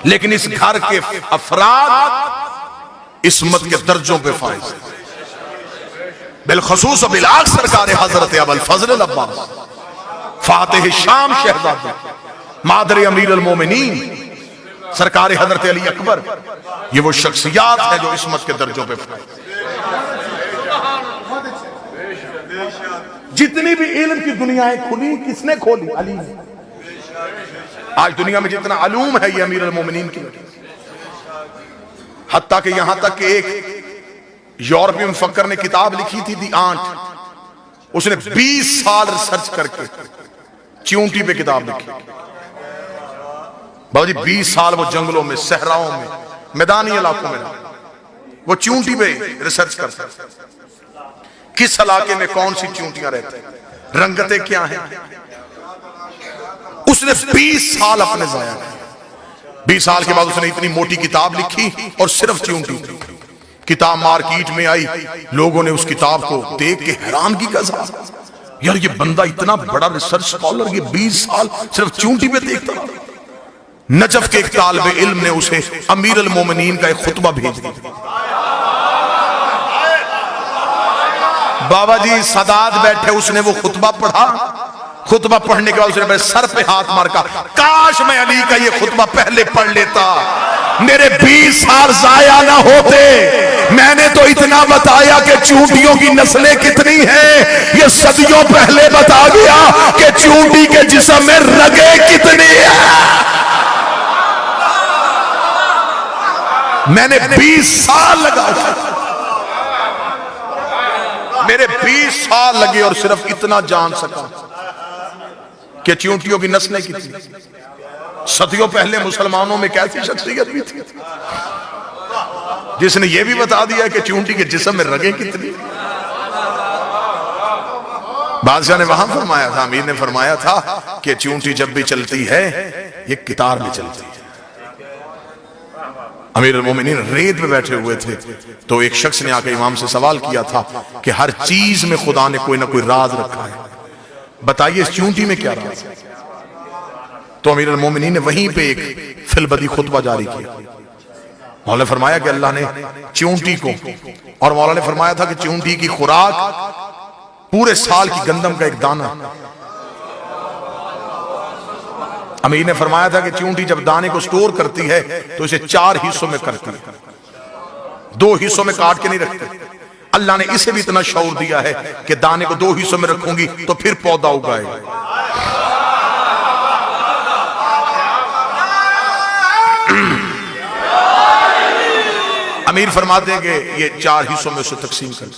S1: लेकिन इस घर के अफराद इस्मत के दर्जों पे फाइज, बिलखसूस बिलाक सरकार हजरत अबुल फजल अब्बास फातिह शाम शहजादा मादर अमीरुल मोमिनीन सरकार हजरत अली अकबर, ये वो शख्सियात है जो इस्मत के दर्जों पे फाइज। जितनी भी इल्म की दुनियाएं खुली किसने खोली? अली ने। आज दुनिया में जितना अलूम है ये अमीरुल मोमिनीन की वजह से। हत्ता कि यहां तक कि एक यूरोपीय मुफक्कर ने किताब लिखी थी दी आंट। उसने 20 साल रिसर्च करके चींटी पे किताब लिखी। बाबा जी 20 साल वो जंगलों में, सहराओं में, मैदानी इलाकों में वो चींटी पे रिसर्च करता, किस इलाके में कौन सी चींटियां रहती हैं, रंगतें क्या हैं। उसने 20 साल अपने जाया किए। 20 साल के बाद उसने इतनी मोटी किताब लिखी और सिर्फ चींटी थी। किताब मार्केट में आई, लोगों ने उस किताब को देख के हैरानगी का इजहार, यार ये बंदा इतना बड़ा रिसर्च स्कॉलर, ये 20 साल सिर्फ चींटी पे देखता रहा। नजफ के एक तालिब इल्म ने उसे अमीरुल मोमिनीन का एक खुतबा भेज दिया। बाबा जी सदात बैठे, उसने वो खुतबा पढ़ा। खुतबा पढ़ने के बाद उसने मेरे सर पे हाथ मार का, काश मैं अली का ये खुतबा पहले पढ़ लेता, मेरे 20 साल जाया ना होते। मैंने तो इतना बताया कि चूंटियों की नस्लें कितनी हैं, ये सदियों पहले बता गया कि चूंटी के जिस्म में रगें कितनी है। मैंने 20 साल लगाया, मेरे 20 साल लगे और सिर्फ इतना जान सका। कि चूंटियों की नस्लें कितनी। सदियों पहले मुसलमानों में कैसी शख्सियत भी थी जिसने यह भी बता दिया कि चूंटी के जिस्म में रगें कितनी। बादशाह ने वहां फरमाया था, अमीर ने फरमाया था कि चूंटी जब भी चलती है ये कितार में चलती है। अमीर अल-मोमिनीन रेत पे बैठे हुए थे तो एक शख्स ने आकर इमाम से सवाल किया था कि हर चीज में खुदा ने कोई ना कोई राज रखा है, बताइए इस चूंटी में क्या राज है। तो अमीर अल-मोमिनीन ने वहीं पे एक फिलबदी खुतबा जारी किया। मौला ने फरमाया कि अल्लाह ने चूंटी को, और मौला ने फरमाया था कि चूंटी की खुराक पूरे साल की गंदम का एक दाना। अमीर ने फरमाया था कि चूंटी जब दाने को स्टोर करती है तो इसे 4 हिस्सों में करती है, 2 हिस्सों में काट के नहीं रखती। अल्लाह ने इसे भी इतना शऊर दिया है कि दाने को 2 हिस्सों में रखूंगी तो फिर पौधा उगाएगा। अमीर फरमाते हैं कि ये 4 हिस्सों में उसे तकसीम कर।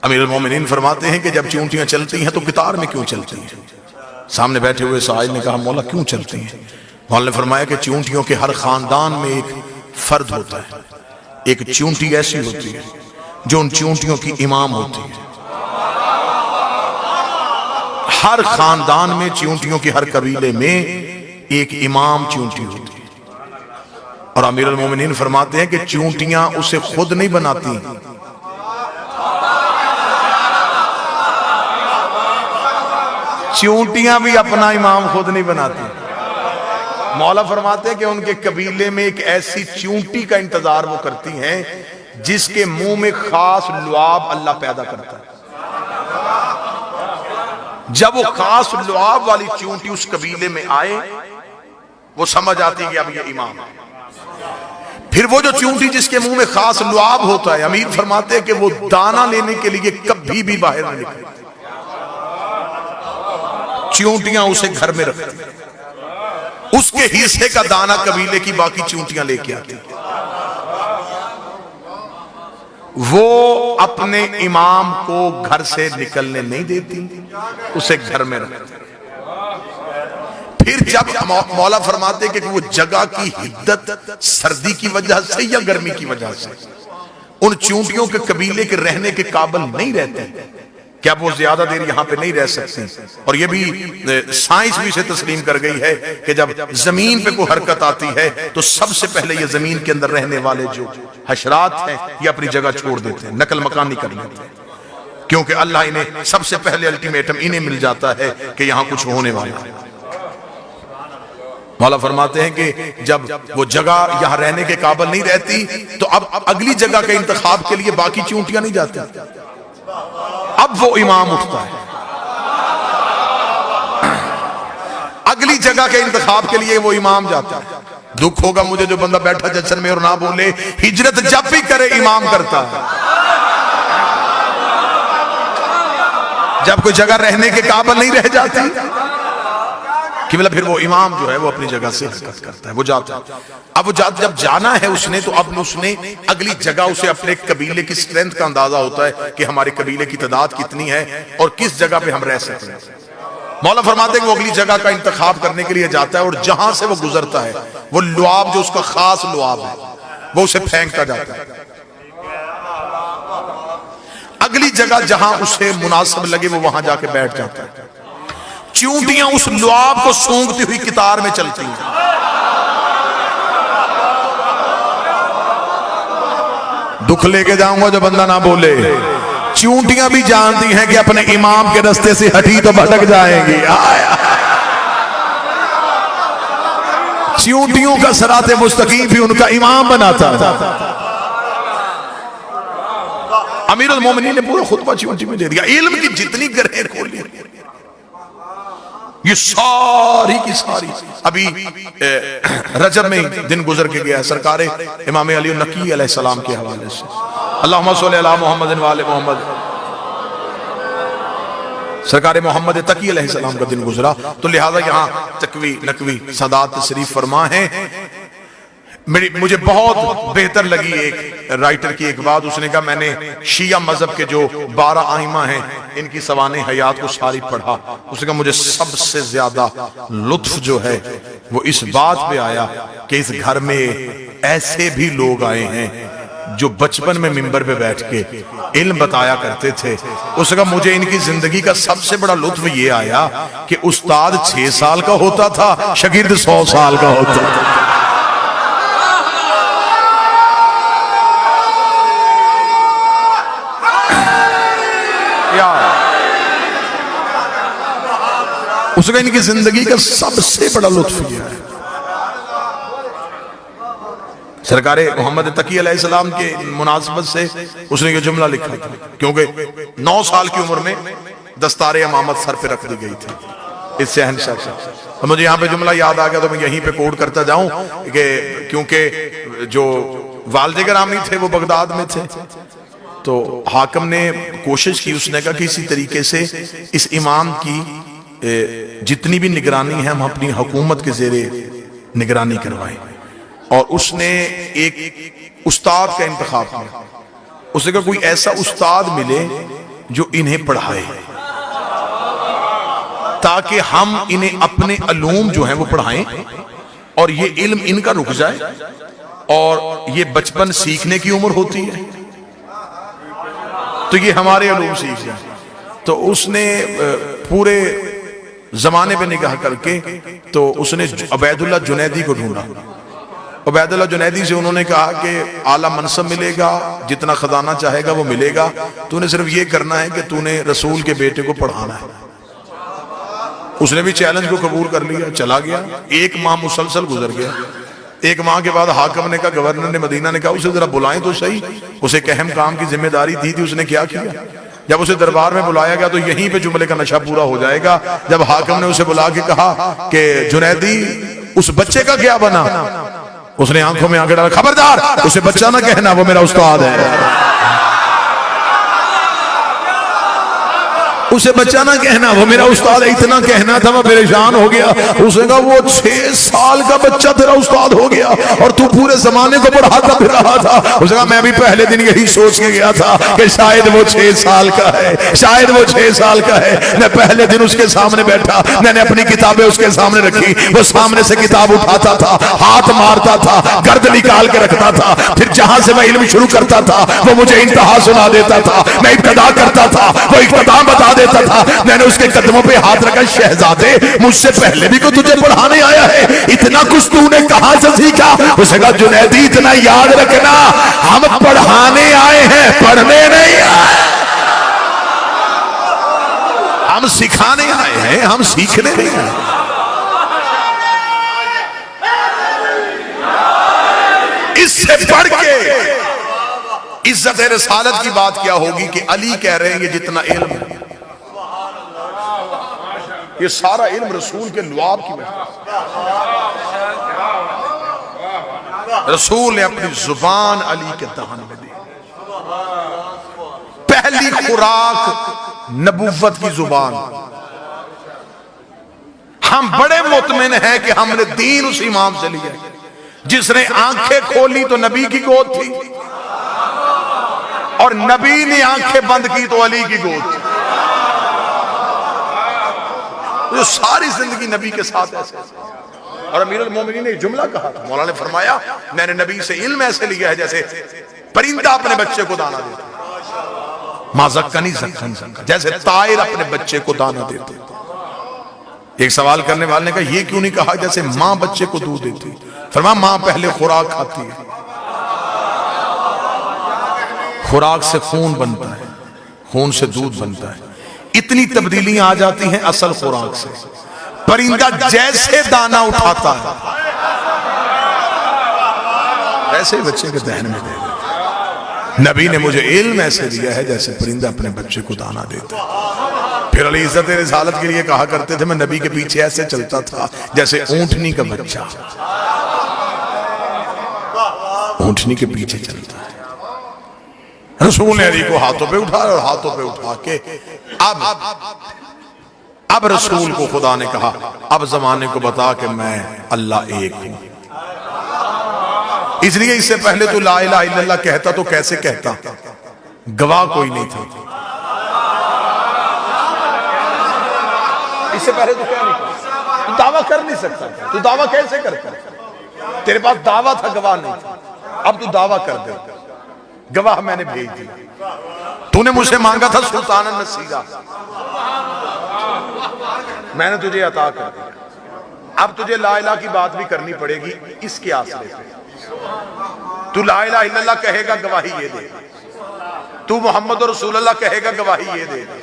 S1: अमीर अल-मोमिनीन फरमाते हैं कि जब चूंटियां चलती हैं तो कितार में क्यों चलती हैं। सामने बैठे हुए साहिल ने कहा, मौला क्यों चलती हैं। मौला ने फरमाया कि चूंटियों के हर खानदान में एक फर्द होता है, एक चूंटी ऐसी होती है जो उन चूंटियों की इमाम होती है। हर खानदान में चूंटियों के हर कबीले में एक इमाम चूंटी होती है। और अमीर अल-मोमिनीन फरमाते हैं कि चूंटियां उसे खुद नहीं बनाती, चूंटियां भी अपना इमाम खुद नहीं बनाती। मौला फरमाते हैं कि उनके कबीले में एक ऐसी चूंटी का इंतजार वो करती हैं जिसके मुंह में खास लुआब अल्लाह पैदा करता है। जब वो खास लुआब वाली चूंटी उस कबीले में आए वो समझ आती है कि अब ये इमाम है। फिर वो जो चूंटी जिसके मुंह में खास लुआब होता है, अमीर फरमाते हैं कि वो दाना लेने के लिए कभी भी बाहर नहीं निकलती, चूंटियां उसे घर में रखती, उसके हिस्से का दाना कबीले की बाकी चूंटियां लेके आती। वो अपने इमाम को घर से निकलने नहीं देती, उसे घर में रखती। फिर जब मौला फरमाते कि वो जगह की हिद्दत सर्दी की वजह से या गर्मी की वजह से उन चूंटियों के कबीले के रहने के काबिल नहीं रहते, क्या वो ज्यादा देर यहां पे नहीं रह सकती। और ये भी साइंस भी इसे तस्लीम कर गई है कि जब जमीन पे कोई हरकत आती है तो सबसे पहले ये जमीन के अंदर रहने वाले जो हशरात हैं ये अपनी जगह छोड़ देते हैं, नकल मकानी कर लेते हैं, क्योंकि अल्लाह इन्हें सबसे पहले अल्टीमेटम इन्हें मिल जाता है कि यहां कुछ होने वाला है। मौला फरमाते हैं कि जब वो जगह यहां रहने के काबिल नहीं रहती तो अब अगली जगह के इंतखाब के लिए बाकी चूंटियां नहीं जाती, अब वो इमाम उठता है। अगली जगह के इंतखाब के लिए वो इमाम जाता है। दुख होगा मुझे जो बंदा बैठा जश्न में और ना बोले, हिजरत जब भी करे इमाम करता है। जब कोई जगह रहने के काबिल नहीं रह जाती कि मतलब फिर वो इमाम जो है वो अपनी जगह से हरकत करता है, वो जाता है। अब वो जब जाना है उसने तो अब उसने अगली जगह उसे अपने कबीले की स्ट्रेंथ का अंदाजा होता है कि हमारे कबीले की तादाद कितनी है और किस जगह पे हम रह सकते हैं। मौला फरमाते हैं कि वो अगली जगह का इंतखाब करने के लिए जाता है और जहां से वो गुजरता है वो लुआब जो उसका खास लुआब है वो उसे फेंकता जाता है। अगली जगह जहां उसे मुनासिब लगे वो वहां जाके बैठ जाता है। चूंटियां उस लुआब को सूंघती हुई कितार में चलती हैं। दुख लेके जाऊंगा जो बंदा ना बोले। चूंटियां भी जानती हैं कि अपने इमाम के रास्ते से हटी तो भटक जाएंगी। चूंटियों का सराते मुस्तकीम भी उनका इमाम बनाता था। अमीर अल-मोमिनीन ने पूरा खुतबा चूंटी में दे दिया, इल्म की जितनी गरहें खोली ये सारी की सारी। अभी रजब में दिन गुजर के गया सरकार इमाम अली नकी अलैहिस्सलाम के हवाले से, अल्लाहुम्मा सल्ली अला मुहम्मद व आले मोहम्मद, सरकार मोहम्मद तकी अलैहिस्सलाम का दिन गुजरा। तो लिहाजा यहाँ तकवी नकवी सदात तशरीफ फरमा है।
S2: मुझे बहुत बेहतर लगी एक राइटर की एक बात। उसने कहा मैंने शिया मजहब के जो 12 आइमा हैं इनकी सवाने हयात को सारी पढ़ा। उसने कहा मुझे सबसे ज्यादा लुत्फ जो है वो इस बात पे आया कि इस घर में ऐसे भी लोग आए हैं जो बचपन में मिंबर पे बैठ के इल्म बताया करते थे। उसने कहा मुझे इनकी जिंदगी का सबसे बड़ा लुत्फ ये आया कि उस्ताद 6 साल का होता था, शागिर्द 100 साल का होता था। उसका इनकी जिंदगी का सबसे बड़ा लुत्फ यह है। सरकारे मोहम्मद तकी अलैहिस्सलाम के मुनासबत से उसने ये जुमला लिखा था, क्योंकि 9 साल की उम्र में दस्तारे इमामत सर पे रख दी गई थी इस शहंशाह से। तो मुझे यहाँ पे जुमला याद आ गया तो मैं यहीं पे कोट करता जाऊं कि क्योंकि जो वालिद गिरामी थे वो बगदाद में थे, तो हाकिम ने कोशिश की, उसने कहा कि इसी तरीके से इस इमाम की जितनी भी निगरानी है हम अपनी हुकूमत के जेरे निगरानी करवाएं। और उसने एक उस्ताद का इंतखाब किया। उसने कहा कोई ऐसा उस्ताद मिले जो इन्हें पढ़ाए ताकि हम इन्हें अपने अलूम जो हैं वो पढ़ाएं और ये इल्म इनका रुक जाए और ये बचपन सीखने की उम्र होती है तो ये हमारे अलूम सीख जाए। तो उसने पूरे जमाने पे निगाह करके तो उसने उबैदुल्लाह जुनैदी को ढूंढा। उबैदुल्लाह जुनैदी से उन्होंने कहा कि आला मनसब मिलेगा, जितना खजाना चाहेगा वो मिलेगा, तूने सिर्फ ये करना है कि तूने रसूल के बेटे को पढ़ाना है। उसने भी चैलेंज को कबूल कर लिया, चला गया। 1 माह मुसलसल गुजर गया। 1 माह के बाद हाकिम ने कहा, गवर्नर ने मदीना ने कहा उसे जरा बुलाएं तो सही। उसे एक अहम काम की जिम्मेदारी दी थी, उसने क्या किया? जब उसे दरबार में बुलाया गया तो यहीं पे जुमले का नशा पूरा हो जाएगा। जब हाकिम ने उसे बुला के कहा कि जुनैदी उस बच्चे का क्या बना, उसने आंखों में आंखें डाला, खबरदार उसे बच्चा ना कहना, वो मेरा उस्ताद है। उसे बच्चा ना कहना, वो मेरा उस्ताद है। इतना कहना था मैं परेशान हो गया। उसने कहा वो 6 साल का बच्चा तेरा उस्ताद हो गया और तू पूरे जमाने को पढ़ाता फिर रहा था। उसने कहा मैं भी पहले दिन यही सोच के गया था कि शायद वो 6 साल का है, शायद वो 6 साल का है। मैं पहले दिन उसके सामने बैठा, मैंने अपनी किताबें उसके सामने रखी, वो सामने से किताब उठाता था, हाथ मारता था, गर्द निकाल के रखता था, फिर जहां से मैं इल्म शुरू करता था वो मुझे इंतहा सुना देता था, मैं इब्तिदा करता था वो इख्तिताम बता देता था। मैंने उसके कदमों पे हाथ रखा, शहजादे मुझसे पहले भी कोई तुझे पढ़ाने आया है, इतना कुछ तूने कहां से सीखा? उसने कहा जुनैदी इतना याद रखना, हम पढ़ाने आए हैं, पढ़ने नहीं आए। हम सिखाने आए हैं, हम सीखने नहीं आए। इससे बढ़ के इज्जत रिसालत की बात क्या होगी कि अली कह रहे हैं ये जितना इल्म है, ये सारा इल्म रसूल के लुआब की वजह से। रसूल ने अपनी जुबान अली के दहन में दी। पहली खुराक नबूवत की जुबान। हम बड़े मुतमिन हैं कि हमने दीन उस इमाम से लिया जिसने आंखें खोली तो नबी की गोद थी और नबी ने आंखें बंद की तो अली की गोद थी। जो सारी जिंदगी नबी के साथ ऐसे। और अमीरुल मोमिनीन ने जुमला कहा था, मौला ने फरमाया मैंने नबी से इल्म ऐसे लिया है जैसे परिंदा अपने बच्चे को दाना देता, माज़क्कनी ज़क्कन ज़क्कन, जैसे तायर अपने बच्चे को दाना देते। एक सवाल करने वाले ने कहा ये क्यों नहीं कहा जैसे माँ बच्चे को दूध देती? फरमाया माँ पहले खुराक खाती है, खुराक से खून बनता है, खून से दूध बनता है। इतनी तब्दीलियां आ जाती हैं असल खुराक से। परिंदा जैसे दाना उठाता है वैसे बच्चे के दहन में दे देता। नबी ने मुझे इल्म ऐसे दिया है जैसे परिंदा अपने बच्चे को दाना देता है। फिर अली इज्जत रिसालत के लिए कहा करते थे मैं नबी के पीछे ऐसे चलता था जैसे ऊंटनी का बच्चा ऊंटनी के पीछे चलता है। रसूल ने अली को हाथों पे उठाया और हाथों पे उठा के अब रसूल को खुदा ने कहा अब जमाने को बता कि मैं अल्लाह एक हूं। इसलिए इससे पहले तो ला इलाहा इल्लल्लाह कहता तो कैसे कहता, गवाह कोई नहीं था। इससे पहले तो क्या नहीं कर, तू दावा कर नहीं सकता, तू दावा कैसे करता? तेरे पास दावा था, गवाह नहीं था। अब तू दावा कर दे, गवाह मैंने भेज दिया। तूने मुझसे मांगा था सुल्तान नसीरा, मैंने तुझे अता कर दिया। अब तुझे ला इलाहा की बात भी करनी पड़ेगी इसके आसरे पे। तू ला इलाहा इल्लल्लाह कहेगा, गवाही ये देगा। तू मोहम्मद रसूलुल्लाह कहेगा, गवाही ये देगा।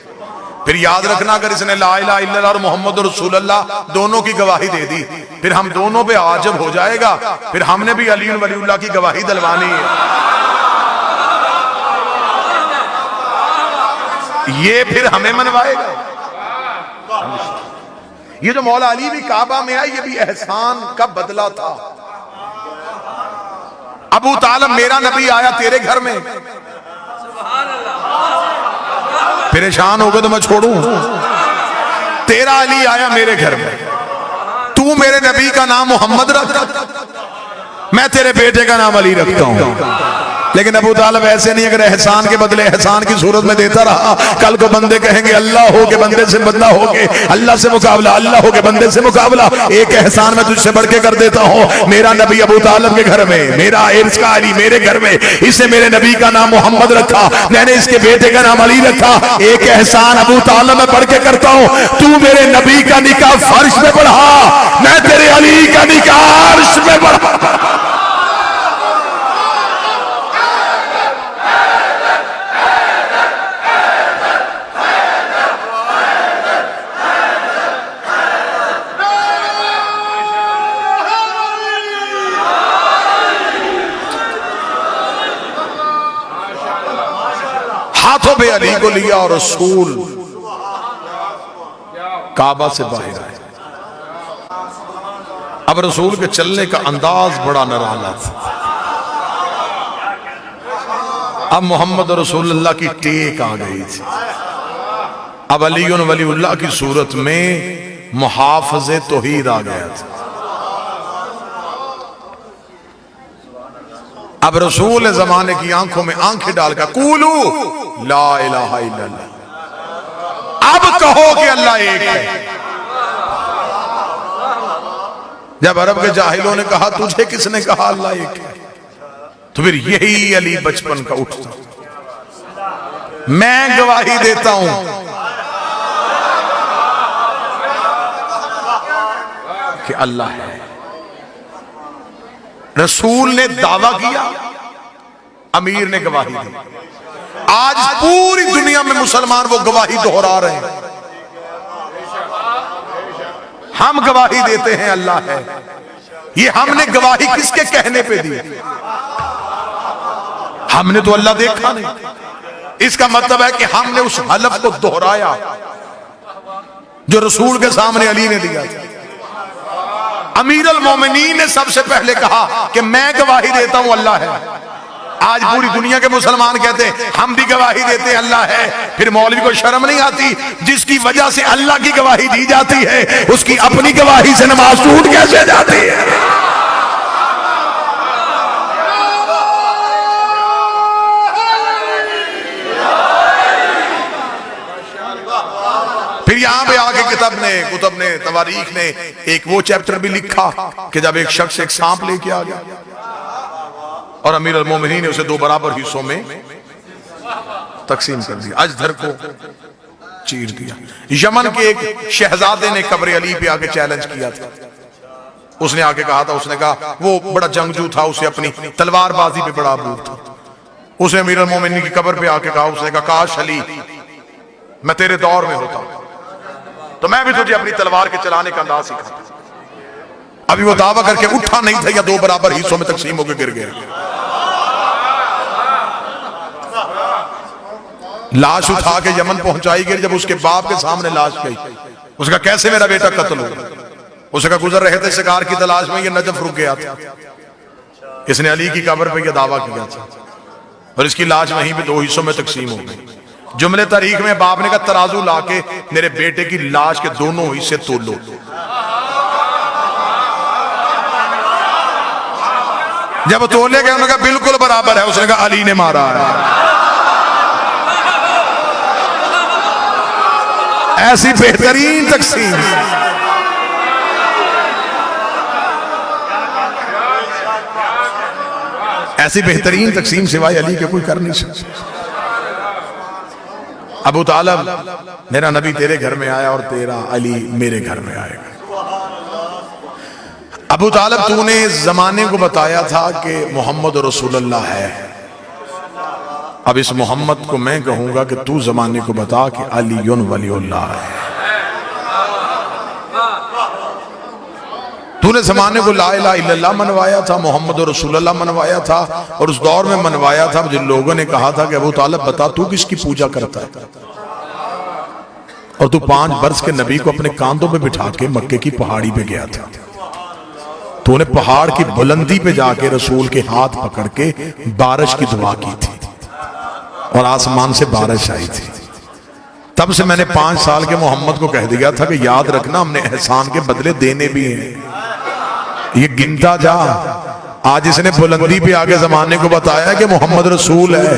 S2: फिर याद रखना, अगर इसने ला इलाहा इल्लल्लाह और मोहम्मद रसूलुल्लाह दोनों की गवाही दे दी, फिर हम दोनों पे आजब हो जाएगा। फिर हमने भी अली वलीउल्लाह की गवाही दिलवानी है। ये फिर हमें मनवाएगा। ये जो मौला अली भी काबा में आए, ये भी एहसान का बदला था। अबू तालिब, मेरा नबी आया तेरे घर में, परेशान हो गए तो मैं छोड़ूं? तेरा अली आया मेरे घर में, तू मेरे नबी का नाम मोहम्मद रख, मैं तेरे बेटे का नाम अली रखता हूं। लेकिन अबू तालिब ऐसे नहीं, अगर एहसान के बदले एहसान की सूरत में देता रहा, कल को बंदे कहेंगे अल्लाह हो के बंदे से बंदा हो के अल्लाह से मुकाबला, अल्लाह हो के बंदे से मुकाबला। एक एहसान मैं तुझसे बढ़ के कर देता हूं। मेरा नबी अबू तालिब के घर में, मेरा इर्स का अली मेरे घर में, इसे मेरे नबी का नाम मोहम्मद रखा, मैंने इसके बेटे का नाम अली रखा। एक एहसान अबू तालिब में बढ़ के करता हूं, तू मेरे नबी का निकाह फर्श में बढ़ा, मैं तेरे अली का निकाह अर्श में बढ़ा। हाथों पे अली को लिया और रसूल काबा से बाहर आए। अब रसूल के चलने का अंदाज बड़ा निराला था। अब मोहम्मद रसूलुल्लाह की टेक आ गई थी। अब अली वलीउल्लाह की सूरत में मुहाफ़िज़े तौहीद आ गया था। अब रसूल जमाने की आंखों में आंखें डालकर कूलू ला इलाहा इल्लल्लाह, अब कहो कि अल्लाह एक है। जब अरब के जाहिलों ने कहा तुझे किसने कहा अल्लाह एक है, तो फिर यही अली बचपन का उठता, मैं गवाही देता हूं कि अल्लाह है। रसूल ने दावा किया, अमीर ने गवाही दी। आज पूरी दुनिया में मुसलमान वो गवाही दोहरा रहे हैं। हम गवाही देते हैं अल्लाह है। ये हमने गवाही किसके कहने पे दी? हमने तो अल्लाह देखा नहीं। इसका मतलब है कि हमने उस हलफ को दोहराया जो रसूल के सामने अली ने दिया था। अमीर अल मोमिनीन ने सबसे पहले कहा कि मैं गवाही देता हूं अल्लाह है। आज पूरी दुनिया के मुसलमान कहते हैं हम भी गवाही देते हैं अल्लाह है। फिर मौलवी को शर्म नहीं आती? जिसकी वजह से अल्लाह की गवाही दी जाती है, उसकी अपनी गवाही से नमाज टूट कैसे जाती है? फिर यहां पे आके कुतुब ने तवारीख ने एक वो चैप्टर भी लिखा कि जब एक शख्स एक सांप लेके आ गया और अमीर अल मोमिनीन ने उसे दो बराबर हिस्सों में तकसीम कर दिया, अजधर को चीर दिया। यमन के एक शहजादे ने कब्र अली पे आके चैलेंज किया था। उसने आके कहा था, उसने कहा वो बड़ा जंगजू था, उसे अपनी तलवारबाजी पे बड़ा अबूर था। उसने अमीर अल मोमिनीन की कब्र पे आके कहा, उसने कहा काश अली मैं तेरे दौर में होता तो मैं भी तुझे अपनी तलवार के चलाने का अंदाज सिखाता। अभी वो दावा करके उठा नहीं था या दो बराबर हिस्सों में तकसीम होकर गिर गया। लाश उठा के यमन पहुंचाई गई। जब उसके बाप के सामने लाश गई, उसका कैसे मेरा बेटा कत्ल हुआ? उसका गुजर रहे थे शिकार की तलाश में, ये नजफ रुक गया था। इसने अली की कब्र पे यह दावा किया था और इसकी लाश वहीं पे दो हिस्सों में तकसीम हो गई। जुमले तारीख में बाप ने कहा तराजू लाके मेरे बेटे की लाश के दोनों हिस्से तोल लो। जब तोले गए उन्होंने कहा बिल्कुल बराबर है, उसने कहा अली ने मारा है। ऐसी बेहतरीन तकसीम, ऐसी बेहतरीन तकसीम सिवाय अली के कोई कर नहीं सकता। अबू तालिब, मेरा नबी तेरे घर में आया और तेरा अली मेरे घर में आएगा। अबू तालिब, तूने जमाने को बताया था कि मोहम्मद रसूलुल्लाह है, अब इस मोहम्मद को मैं कहूंगा कि तू जमाने को बता कि अलीयुन वलीउल्लाह है। तूने जमाने को ला इलाहा इल्लल्लाह मनवाया था, मोहम्मद रसूलुल्लाह मनवाया था, और उस दौर में मनवाया था जिन लोगों ने कहा था कि अबू तालिब बता तू किसकी पूजा करता है, और तू 5 बरस के नबी को अपने कांधों पे बिठा के मक्के की पहाड़ी पे गया था। तूने पहाड़ की बुलंदी पे जाके रसूल के हाथ पकड़ के बारिश की दुआ की थी और आसमान से बारिश आई थी। तब से मैंने 5 साल के मोहम्मद को कह दिया था कि याद रखना हमने एहसान के बदले देने भी हैं, ये गिनता जा। आज इसने बुलंदी पे आगे जमाने को बताया कि मोहम्मद रसूल है,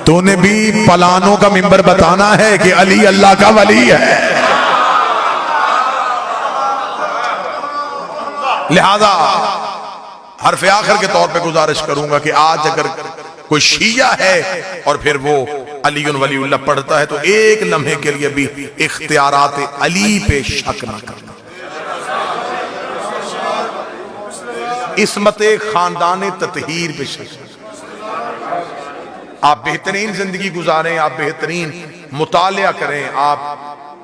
S2: तूने भी पलानों का मिंबर बताना है कि अली अल्लाह का वली है। लिहाजा हरफ आखिर के तौर पे गुजारिश करूंगा कि आज अगर कोई शिया है और फिर वो अलीयुन वलीउल्लाह पढ़ता है तो एक लम्हे के लिए भी इख्तियारात अली पे शक न करना। इस्मत खानदान ततहीर पे शक। आप बेहतरीन जिंदगी गुजारें, आप बेहतरीन मुतालिया करें, आप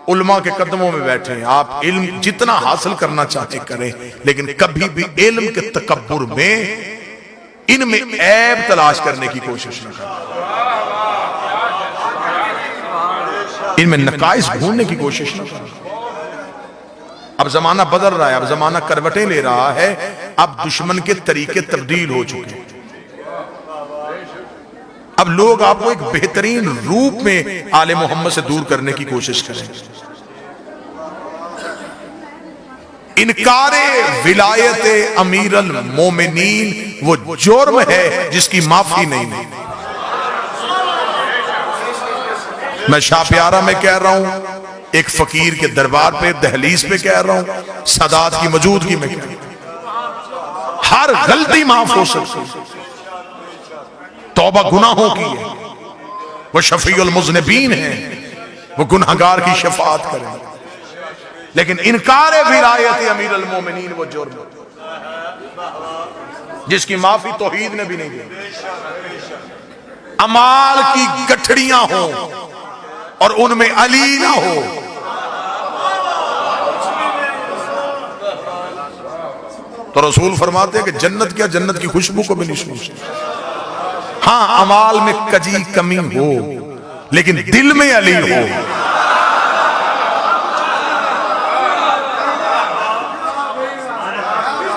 S2: उल्मा के कदमों में बैठें, आप इल्म जितना हासिल करना चाहते करें, लेकिन कभी भी इल्म के तकब्बुर में इनमें ऐब तलाश करने की कोशिश न करें, इनमें नकाइस ढूंढने की कोशिश न करें। अब जमाना बदल रहा है, अब जमाना करवटें ले रहा है, अब दुश्मन के तरीके तब्दील हो चुके हैं। अब लोग आपको एक बेहतरीन रूप में आले मोहम्मद से दूर करने की कोशिश करें। इनकारे विलायत अमीरुल मोमिनीन वो जुर्म है जिसकी माफी नहीं मिली। मैं शाह प्यारा में कह रहा हूं, एक फकीर के दरबार पे दहलीज पे कह रहा हूं, सादात की मौजूदगी में कह रहा हूं, हर गलती माफ हो सकती, तौबा गुनाहों की है, वो शफीउल मुज़निबीन है, वो गुनहगार की शफाअत करें, लेकिन इनकार विलायत अमीरुल मोमिनीन वो जुर्म जिसकी माफी तौहीद ने भी नहीं दी। अमाल की गठड़ियां हो और उनमें अली ना हो, तो रसूल फरमाते हैं कि जन्नत क्या, जन्नत की खुशबू को भी नहीं सूंघ सकते। हाँ, अमाल में कजी कमी हो लेकिन दिल में अली हो।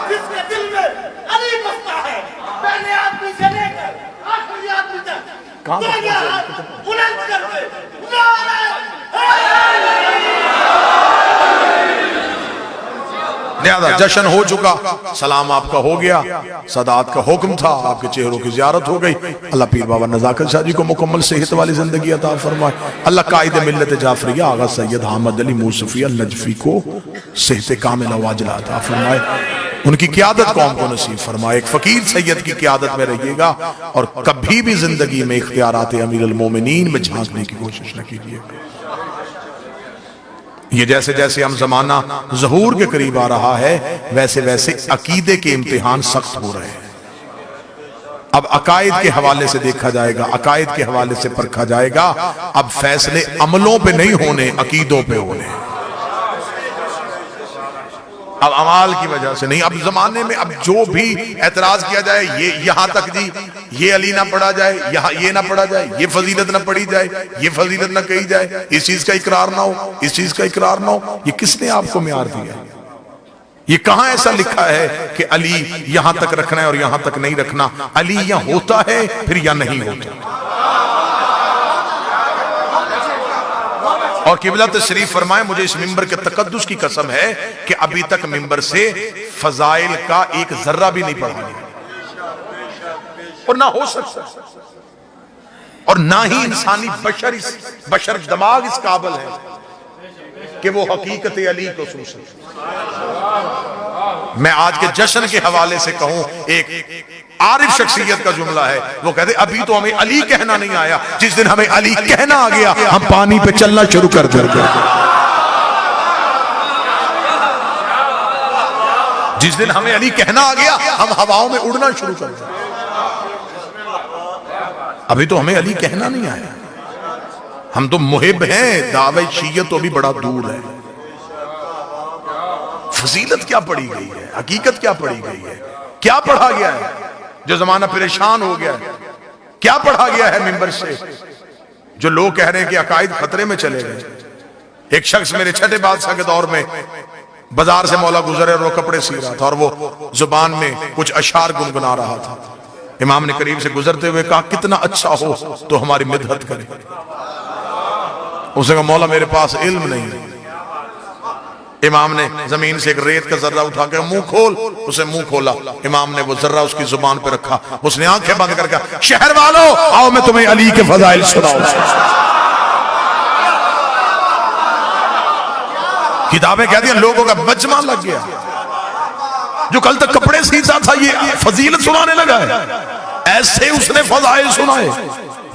S3: जिसके दिल में अली बसता है, पहले आदमी से लेकर आखिरी आदमी तक बुलंद कर दे,
S2: लिहाजा जश्न हो चुका, सलाम आपका हो गया, सदात का हुक्म था, आपके चेहरों की जियारत हो गई। अल्लाह पीर बाबा नज़ाकत शाह जी को मुकम्मल सेहत वाली जिंदगी अता फरमाए। अल्लाह कायद मिल्लत जाफरिया आगा सैयद अहमद अली मूसफी नजफी को सेहत कामिल वाजिला अता फरमाए, उनकी क़यादत कौम को नसीब फरमाए। एक फकीर सैयद की क़यादत में रहिएगा और कभी भी जिंदगी में इख्तियारात अमीरुल मोमिनीन में झांकने की कोशिश न कीजिएगा। ये जैसे जैसे हम जमाना ज़हूर के करीब आ रहा है, वैसे वैसे अकीदे के इम्तिहान सख्त हो रहे हैं। अब अकायद के हवाले से देखा जाएगा, अकायद के हवाले से परखा जाएगा। अब फैसले अमलों पे नहीं होने, अकीदों पे होने। अब अमाल की वजह से नहीं। अब जमाने में अब जो भी एतराज किया जाए, ये यहां तक जी ये अली ना पढ़ा जाए, यहाँ ये ना पढ़ा जाए, ये फजीलत ना पढ़ी जाए, ये फजीलत ना कही जाए, इस चीज का इकरार ना हो, इस चीज का इकरार ना हो, ये किसने आपको मियार दिया? ये कहां ऐसा लिखा है कि अली यहां तक रखना है और यहां तक नहीं रखना? अली या होता है फिर या नहीं होता। और किबला तशरीफ फरमाए, मुझे इस मिंबर के तकद्दुस की कसम है कि अभी तक मिंबर से फजाइल का एक जर्रा भी नहीं पढ़ा गया। और ना हो सकता, और ना ही इंसानी बशर दिमाग इस काबिल है कि वो हकीकत अली को सुन सके। मैं आज के जश्न के हवाले से कहूं, एक आरिफ शख्सियत का जुमला है, वो कहते अभी तो हमें अली कहना नहीं आया, जिस दिन हमें अली कहना आ गया हम पानी पे चलना शुरू कर देंगे। जिस दिन हमें अली कहना आ गया हम हवाओं में उड़ना शुरू कर देंगे। अभी तो हमें अली कहना नहीं आया, हम तो मुहिब हैं, दावे शीयत तो भी बड़ा दूर है। फजीलत क्या पढ़ी गई है, हकीकत क्या पढ़ी गई है, क्या पढ़ा गया है जो जमाना परेशान हो गया है, क्या पढ़ा गया है मिंबर से जो लोग कह रहे हैं कि अकायद खतरे में चले गए। एक शख्स मेरे छठे बादशाह के दौर में बाजार से मौला गुजरे और वो कपड़े सी रहा था और वो जुबान में कुछ अशार गुनगुना रहा था। इमाम ने करीब से गुजरते हुए कहा कितना अच्छा हो तो हमारी मिदहत करे। उसने कहा मौला मेरे पास इल्म नहीं है। इमाम ने जमीन से एक रेत का जर्रा उठाकर मुंह खोल, उसे मुंह खोला। इमाम ने वो जर्रा उसकी जुबान पे रखा, उसने आंखें बंद कर कहा शहर वालों आओ मैं तुम्हें अली के फजाइल सुनाऊं। किताबें कहती हैं लोगों का मजमा लग गया, जो कल तक कपड़े सीता था ये फजीलत सुनाने लगा है। ऐसे उसने फजाइल सुनाए,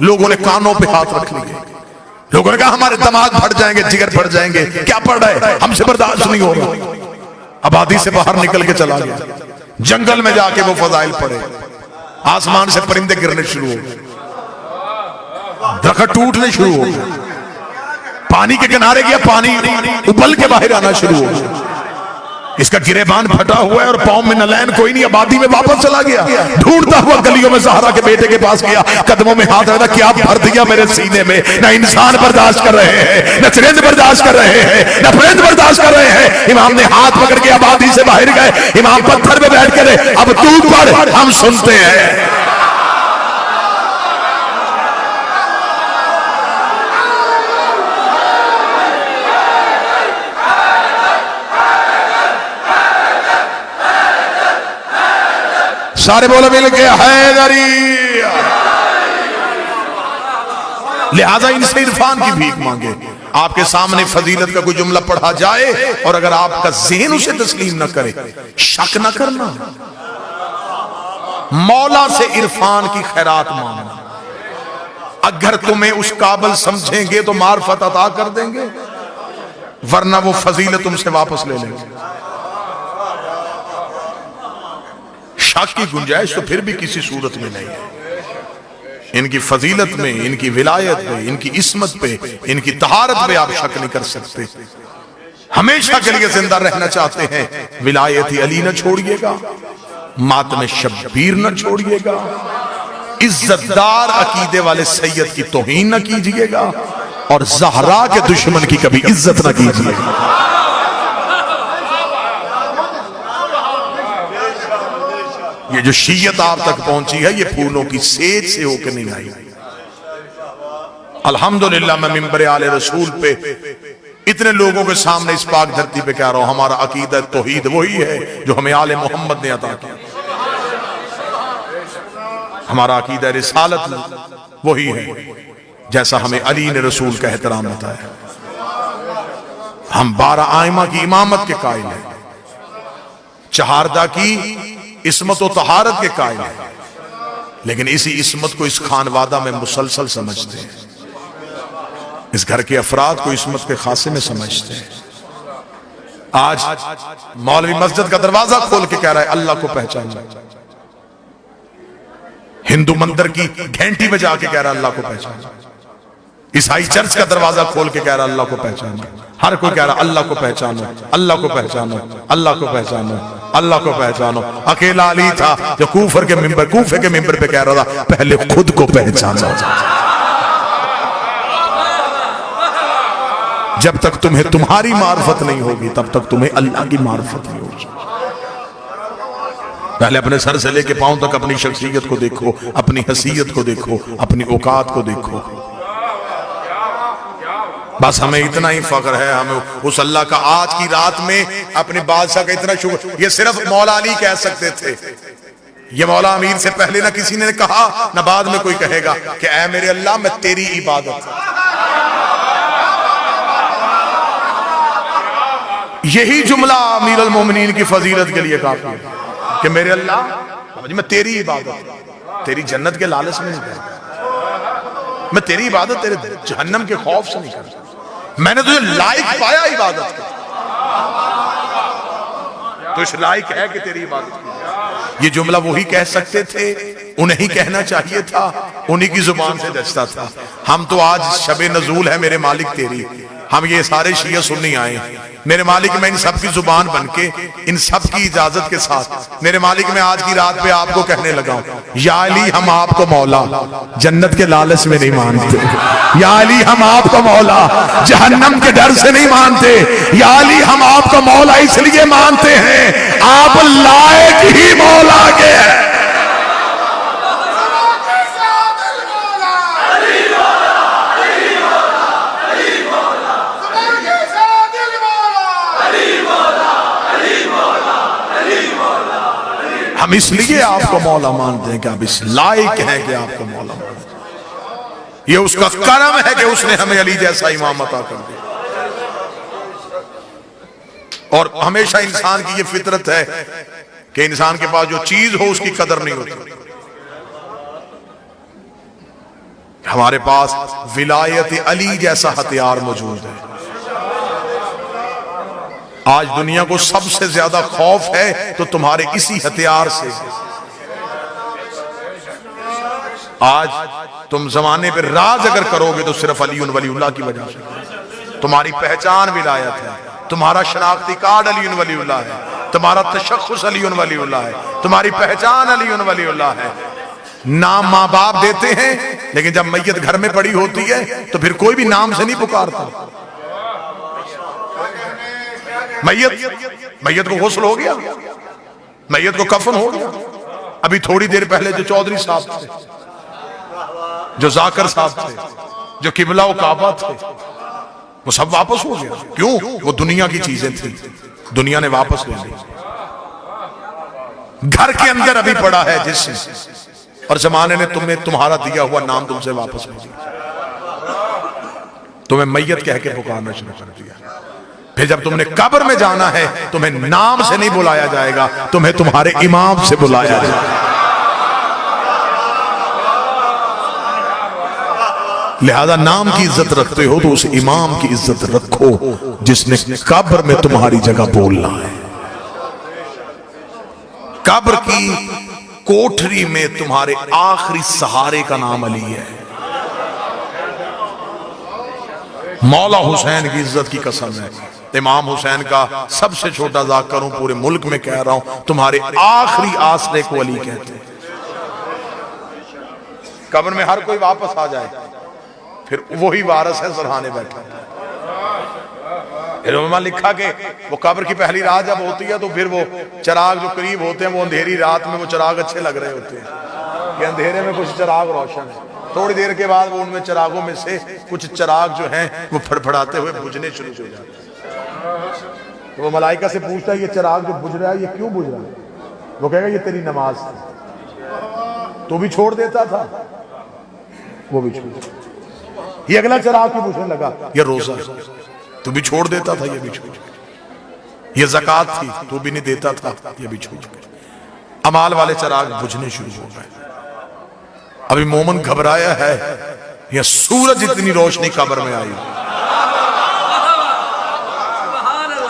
S2: लोगों ने कानों पे हाथ रख लिए। लोगों ने कहा हमारे दिमाग फट जाएंगे, जिगर फट जाएंगे, क्या पढ़ रहा है, हमसे बर्दाश्त नहीं हो रहा। आबादी से बाहर निकल के चला गया, जंगल में जाके वो फजाइल पढ़े। आसमान से परिंदे गिरने शुरू हो गए, दरख्त टूटने शुरू हो गए, पानी के किनारे गया, पानी उबल के बाहर आना शुरू हो गया। इसका गिरेबान फटा हुआ है और पाँव में नलैन कोई नहीं। आबादी में वापस चला गया, ढूंढता हुआ गलियों में ज़हरा के बेटे के पास गया, कदमों में हाथ रखा, क्या भर दिया मेरे सीने में। न इंसान बर्दाश्त कर रहे हैं, न चरिंद बर्दाश्त कर रहे हैं, न परिंद बर्दाश्त कर रहे हैं। इमाम ने हाथ पकड़ के आबादी से बाहर गए। इमाम पत्थर पे बैठ कर अब तू पढ़, हम सुनते हैं। सारे बोलो मिल के हैदरी। लिहाजा इनसे इरफान की भीख मांगे। आपके सामने फजीलत का कोई जुमला पढ़ा जाए और अगर आपका ज़हन उसे तस्लीम न करे, शक न करना, मौला से इरफान की खैरात मांगना। अगर तुम्हें उस काबिल समझेंगे तो मार्फत अता कर देंगे, वरना वो फजीलत तुमसे वापस ले लेंगे। शक की गुंजाइश तो फिर भी किसी सूरत में नहीं है। इनकी फजीलत में, इनकी विलायत में, इनकी इस्मत पे, इनकी तहारत पे आप शक नहीं कर सकते। हमेशा के लिए जिंदा रहना चाहते हैं, विलायत अली न छोड़िएगा, मातम शब्बीर न छोड़िएगा, इज्जतदार अकीदे वाले सैयद की तौहीन न कीजिएगा और ज़हरा के दुश्मन की कभी इज्जत न कीजिएगा। ये जो शीयत आप तक पहुंची है ये फूलों की सेज से होकर नहीं आई। अल्हम्दुलिल्लाह मैं मिंबर आले रसूल पे इतने लोगों के सामने इस पाक धरती पे कह रहा हूं, हमारा अकीदा तौहीद वही है जो हमें आले मोहम्मद ने अता किया। हमारा अकीदा रिसालत वही है जैसा हमें अली ने रसूल का एहतराम बताया। हम 12 आइमा की इमामत के कायल हैं, चहारदा की इस्मत और तहारत के कायल हैं, लेकिन इसी इस्मत को इस खानवादा में मुसलसल समझते हैं। इस घर के अफराद को इस्मत के खासे में समझते हैं। आज मौलवी मस्जिद का दरवाजा खोल के कह रहा है अल्लाह को पहचानना, हिंदू मंदिर की घंटी बजा के कह रहा है अल्लाह को पहचानना, ईसाई चर्च का दरवाजा खोल के कह रहा है अल्लाह को पहचानो। हर कोई कह रहा अल्लाह को पहचानो, अल्लाह को पहचानो, अल्लाह को पहचानो, अल्लाह को पहचानो। अकेला अली था जो कूफे के मिंबर पे कह रहा था पहले खुद को पहचानो। जब तक तुम्हें तुम्हारी मार्फत नहीं होगी तब तक तुम्हें अल्लाह की मार्फत नहीं होगी। पहले अपने सर से लेके पांव तक अपनी शख्सियत को देखो, अपनी हसीयत को देखो, अपनी औकात को देखो। बस हमें इतना ही फख्र है, हमें उस अल्लाह का आज की रात में अपने बादशाह का इतना शुक्र। ये सिर्फ मौला अली कह सकते थे, ये मौला अमीर से पहले ना किसी ने कहा ना बाद में कोई कहेगा कि ऐ मेरे अल्लाह मैं तेरी इबादत। यही जुमला अमीर अल मोमिनीन की फजीलत के लिए काफी है कि मेरे अल्लाह मैं तेरी इबादत, तेरी जन्नत के लालच में नहीं करता, मैं तेरी इबादत तेरे जहन्नम के खौफ से नहीं करता, मैंने तुझे लायक पाया इबादत के, तो इस लायक है कि तेरी इबादत की। ये जुमला वही कह सकते थे, उन्हें ही कहना चाहिए था, उन्हीं की जुबान से दस्ता था। हम तो आज शबे नजूल है मेरे मालिक तेरी, हम ये सारे शिया सुन्नी आए, मेरे मालिक मैं इन सब की जुबान बनके इन सब की इजाजत के साथ मेरे मालिक मैं आज की रात पे आपको कहने लगा हूं, या अली हम आपको मौला जन्नत के लालच में नहीं मानते, या अली हम आपको मौला जहन्नम के डर से नहीं मानते, या अली हम आपको मौला इसलिए मानते हैं आप लायक ही मौला के हैं। हम इसलिए आपको मौला मानते हैं कि आप इस लायक हैं कि आपको मौला मानते हैं। ये उसका करम है कि उसने हमें अली जैसा इमाम अता कर दिया। और हमेशा इंसान की ये फितरत है कि इंसान के पास जो चीज हो उसकी कदर नहीं होती। हमारे पास विलायत अली जैसा हथियार मौजूद है। आज दुनिया को सबसे ज्यादा खौफ है तो तुम्हारे इसी हथियार से। आज तुम जमाने पे राज अगर करोगे तो सिर्फ अली वलीउल्लाह की वजह से। तुम्हारी पहचान विलायत है, तुम्हारा शनाख्ती कार्ड अली वलीउल्लाह है, तुम्हारा तशख्खुस अली वलीउल्लाह है, तुम्हारी पहचान अली वलीउल्लाह है। नाम माँ बाप देते हैं लेकिन जब मैयत घर में पड़ी होती है तो फिर कोई भी नाम से नहीं पुकारता। मैयत को गुस्ल हो गया, मैयत को कफन हो गया। अभी थोड़ी देर पहले जो चौधरी साहब थे, जो जाकर साहब थे, जो किबला व काबा थे, वो सब वापस हो गया। क्यों? वो दुनिया की चीजें थी, दुनिया ने वापस ले ली। घर के अंदर अभी पड़ा है जिससे, और जमाने ने तुम्हें तुम्हारा दिया हुआ नाम तुमसे वापस ले लिया, तुम्हें मैयत कह के पुकारना शुरू कर दिया। फिर जब तुमने कब्र में जाना है तुम्हें नाम से नहीं बुलाया जाएगा, तुम्हें तुम्हारे इमाम से बुलाया जाएगा। लिहाजा नाम की इज्जत रखते हो तो उस इमाम की इज्जत रखो जिसने कब्र में तुम्हारी जगह बोलना है। कब्र की कोठरी में तुम्हारे आखिरी सहारे का नाम अली है। मौला हुसैन की इज्जत की कसम है, इमाम हुसैन का सबसे छोटा जाकर हूं, पूरे मुल्क में कह रहा हूं, तुम्हारे आखिरी आसरे को अली कहते हैं। कब्र में हर कोई वापस आ जाए फिर वही वारस है सरहाने बैठा। फिर लिखा कि वो कब्र की पहली रात जब होती है तो फिर वो चिराग जो करीब होते हैं वो अंधेरी रात में वो चिराग अच्छे लग रहे होते हैं कि अंधेरे में कुछ चिराग रोशन है। थोड़ी देर के बाद वो उनमें चिरागों में से कुछ चिराग जो हैं वो फड़फड़ाते हुए बुझने शुरू हो जाते हैं। तो वो मलाइका से पूछता है ये चिराग जो बुझ रहा है ये क्यों बुझ रहा है? वो कहेगा ये तेरी नमाज थी, तू भी छोड़ देता था, वो भी छोड़। ये अगला चिराग क्यों बुझने लगा? ये रोजा, तू भी छोड़ देता था, ये भी छोड़। ये ज़कात थी, तू भी नहीं देता था, ये भी छोड़। अमाल वाले चिराग बुझने शुरू हो गए। अभी मोमन घबराया है, यह सूरज इतनी रोशनी कब्र में आई।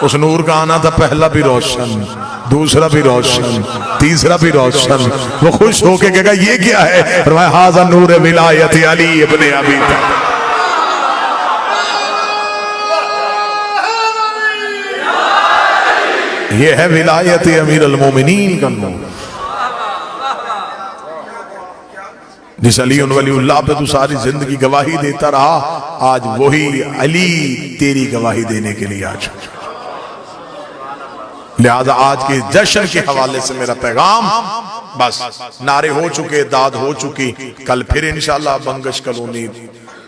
S2: उस नूर का आना था, पहला भी रोशन, दूसरा भी रोशन, तीसरा भी रोशन। वो खुश होके कहेगा ये क्या है? फरमाया हाज़ा नूर विलायत अली इब्ने अबी तालिब। ये है विलायत अमीर अल मोमिनीन का नूर। जिस अली वलीउल्लाह पे तू सारी जिंदगी गवाही देता रहा, आज वही अली तेरी गवाही देने के लिए आज। लिहाजा आज के जश्न के हवाले से मेरा पैगाम बस, नारे हो चुके, दाद हो चुकी। कल फिर इंशाअल्लाह बंगश कॉलोनी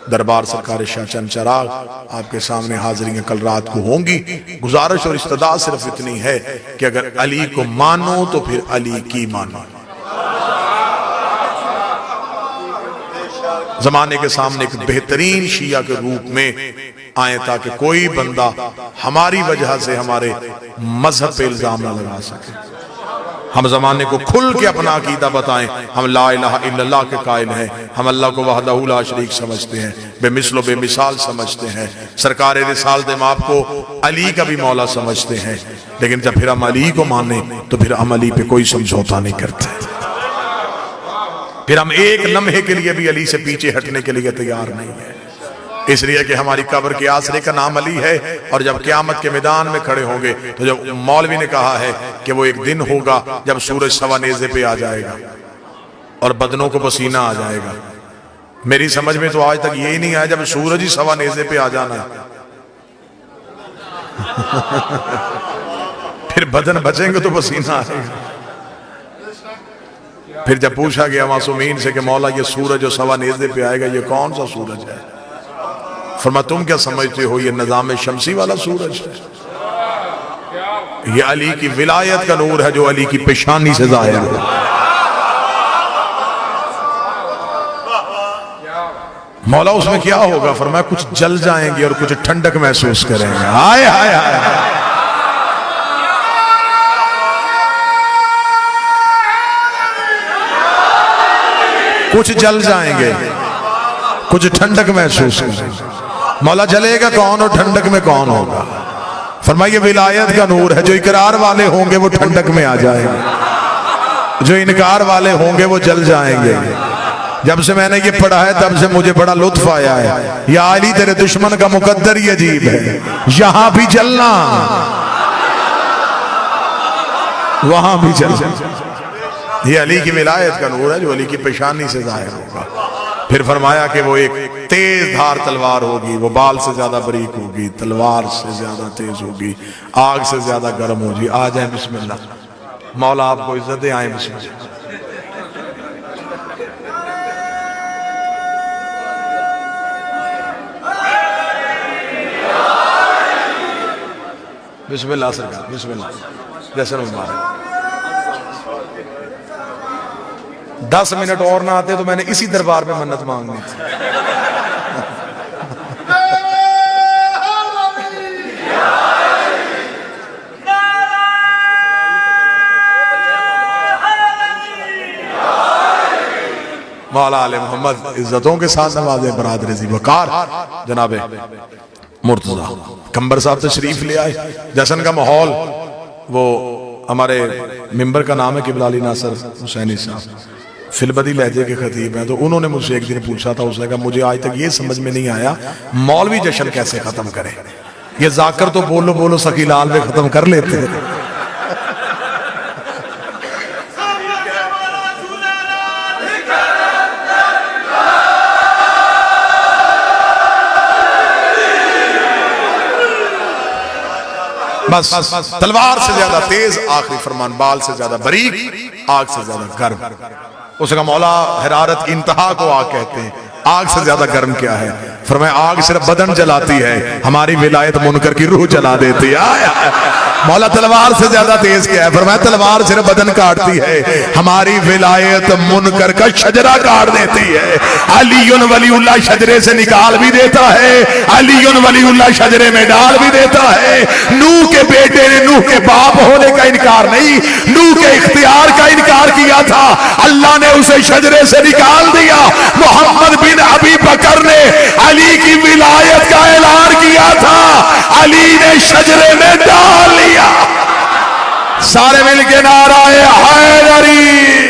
S2: दरबार सरकार शाह चंद चिराग आपके सामने हाजिरियां कल रात को होंगी। गुजारिश और इस्तदा सिर्फ इतनी है कि अगर अली को मानो तो फिर अली की मानो। जमाने के सामने एक बेहतरीन शिया के रूप में आए, ताकि कोई बंदा हमारी वजह से हमारे मजहब पे इल्जाम न लगा सके। हम जमाने को खुल के अपना अकीदा बताएं, हम ला इलाहा इल्लल्लाह के कायल हैं, हम अल्लाह को वहदहू ला शरीक समझते हैं, बेमिसलो बेमिसाल समझते हैं, सरकार रिसालत माप को अली का भी मौला समझते हैं। लेकिन जब फिर हम अली को माने तो फिर हम अली पे कोई समझौता नहीं करते, फिर हम एक लम्हे के लिए भी अली से पीछे हटने के लिए तैयार नहीं है। इसलिए कि हमारी कब्र के आसरे का नाम अली है, और जब क़यामत के मैदान में खड़े होंगे तो जब मौलवी ने कहा है कि वो एक दिन होगा जब सूरज सवा नेज़े पे आ जाएगा और बदनों को पसीना आ जाएगा। मेरी समझ में तो आज तक यही नहीं आया जब सूरज ही सवा नेज़े पे आ जाना है फिर बदन बचेंगे तो पसीना आएगा। फिर जब पूछा गया मासूमीन से कि मौला ये सूरज जो सवा नेज़े पे आएगा ये कौन सा सूरज है, फरमा तुम क्या समझते हो ये निज़ाम शमसी वाला सूरज है, ये अली की विलायत का नूर है जो अली की पेशानी से ज़ाहिर है। मौला उसमें क्या होगा, फरमाया कुछ जल जाएंगे और कुछ ठंडक महसूस करेंगे। हाय हाय हाय, कुछ जल जाएंगे कुछ ठंडक महसूस करेंगे। मौला जलेगा कौन और ठंडक में कौन होगा, फरमाइए विलायत का नूर है, जो इकरार वाले होंगे वो ठंडक में आ जाएंगे, जो इनकार वाले होंगे वो जल जाएंगे। जब से मैंने ये पढ़ा है तब से मुझे बड़ा लुत्फ आया है। या अली तेरे दुश्मन का मुकद्दर ही अजीब है, यहां भी जलना वहां भी जलना। ये अली की विलायत का नूर है जो अली की पेशानी से जाहिर होगा। फिर फरमाया कि वो एक तेज धार तलवार होगी, वो बाल से ज्यादा बारीक होगी, तलवार से ज्यादा तेज होगी, आग से ज्यादा गर्म होगी। आ जाए बिस्मिल्लाह, मौला आपको इज्जत दे, आए बिस्मिल्लाह। बिस्मिल्लाह सरकार, बिस्मिल्लाह। जैसे मुबारक। 10 मिनट और ना आते तो मैंने इसी दरबार में मन्नत मांगनी थी। मौला आले मोहम्मद इज्जतों के साथ नवाजे बरादर जी वकार जनाबे मुर्तजा कंबर साहब तशरीफ ले आए। जश्न का माहौल, वो हमारे मिंबर का नाम है किबला अली नासर हुसैनी साहब, फिलबदी लहजे के खतीब हैं। तो उन्होंने मुझसे एक दिन पूछा था, उसने कहा मुझे आज तक ये समझ में नहीं आया मौलवी जश्न कैसे खत्म करें, ये जाकर तो बोलो बोलो सकीलाल में खत्म कर लेते हैं। बस तलवार से ज्यादा तेज आखिरी फरमान, बाल से ज्यादा बारीक, आग से ज्यादा गर्म। उसका मौला हरारत इंतहा को आग कहते हैं, आग से ज्यादा गर्म क्या है? फरमाया आग सिर्फ बदन जलाती है, हमारी विलायत मुनकर की रूह जला देती है। मौला तलवार से ज्यादा तेज क्या है? फरमाया तलवार सिर्फ बदन काटती है, हमारी विलायत मुनकर का शजरा काट देती है। अलीउन वलीउल्लाह शजरे से निकाल भी देता है, अलीउन वलीउल्लाह शजरे में डाल भी देता है। नूह के बेटे ने नूह के बाप होने का इनकार नहीं, नूह के इख्तियार का इनकार किया था, अल्लाह ने उसे शजरे से निकाल दिया। मोहम्मद बिन अबी बकर ने अली की विलायत का ऐलान किया था, अली ने शजरे में डाल लिया। सारे मिलके नाराए हैदरी।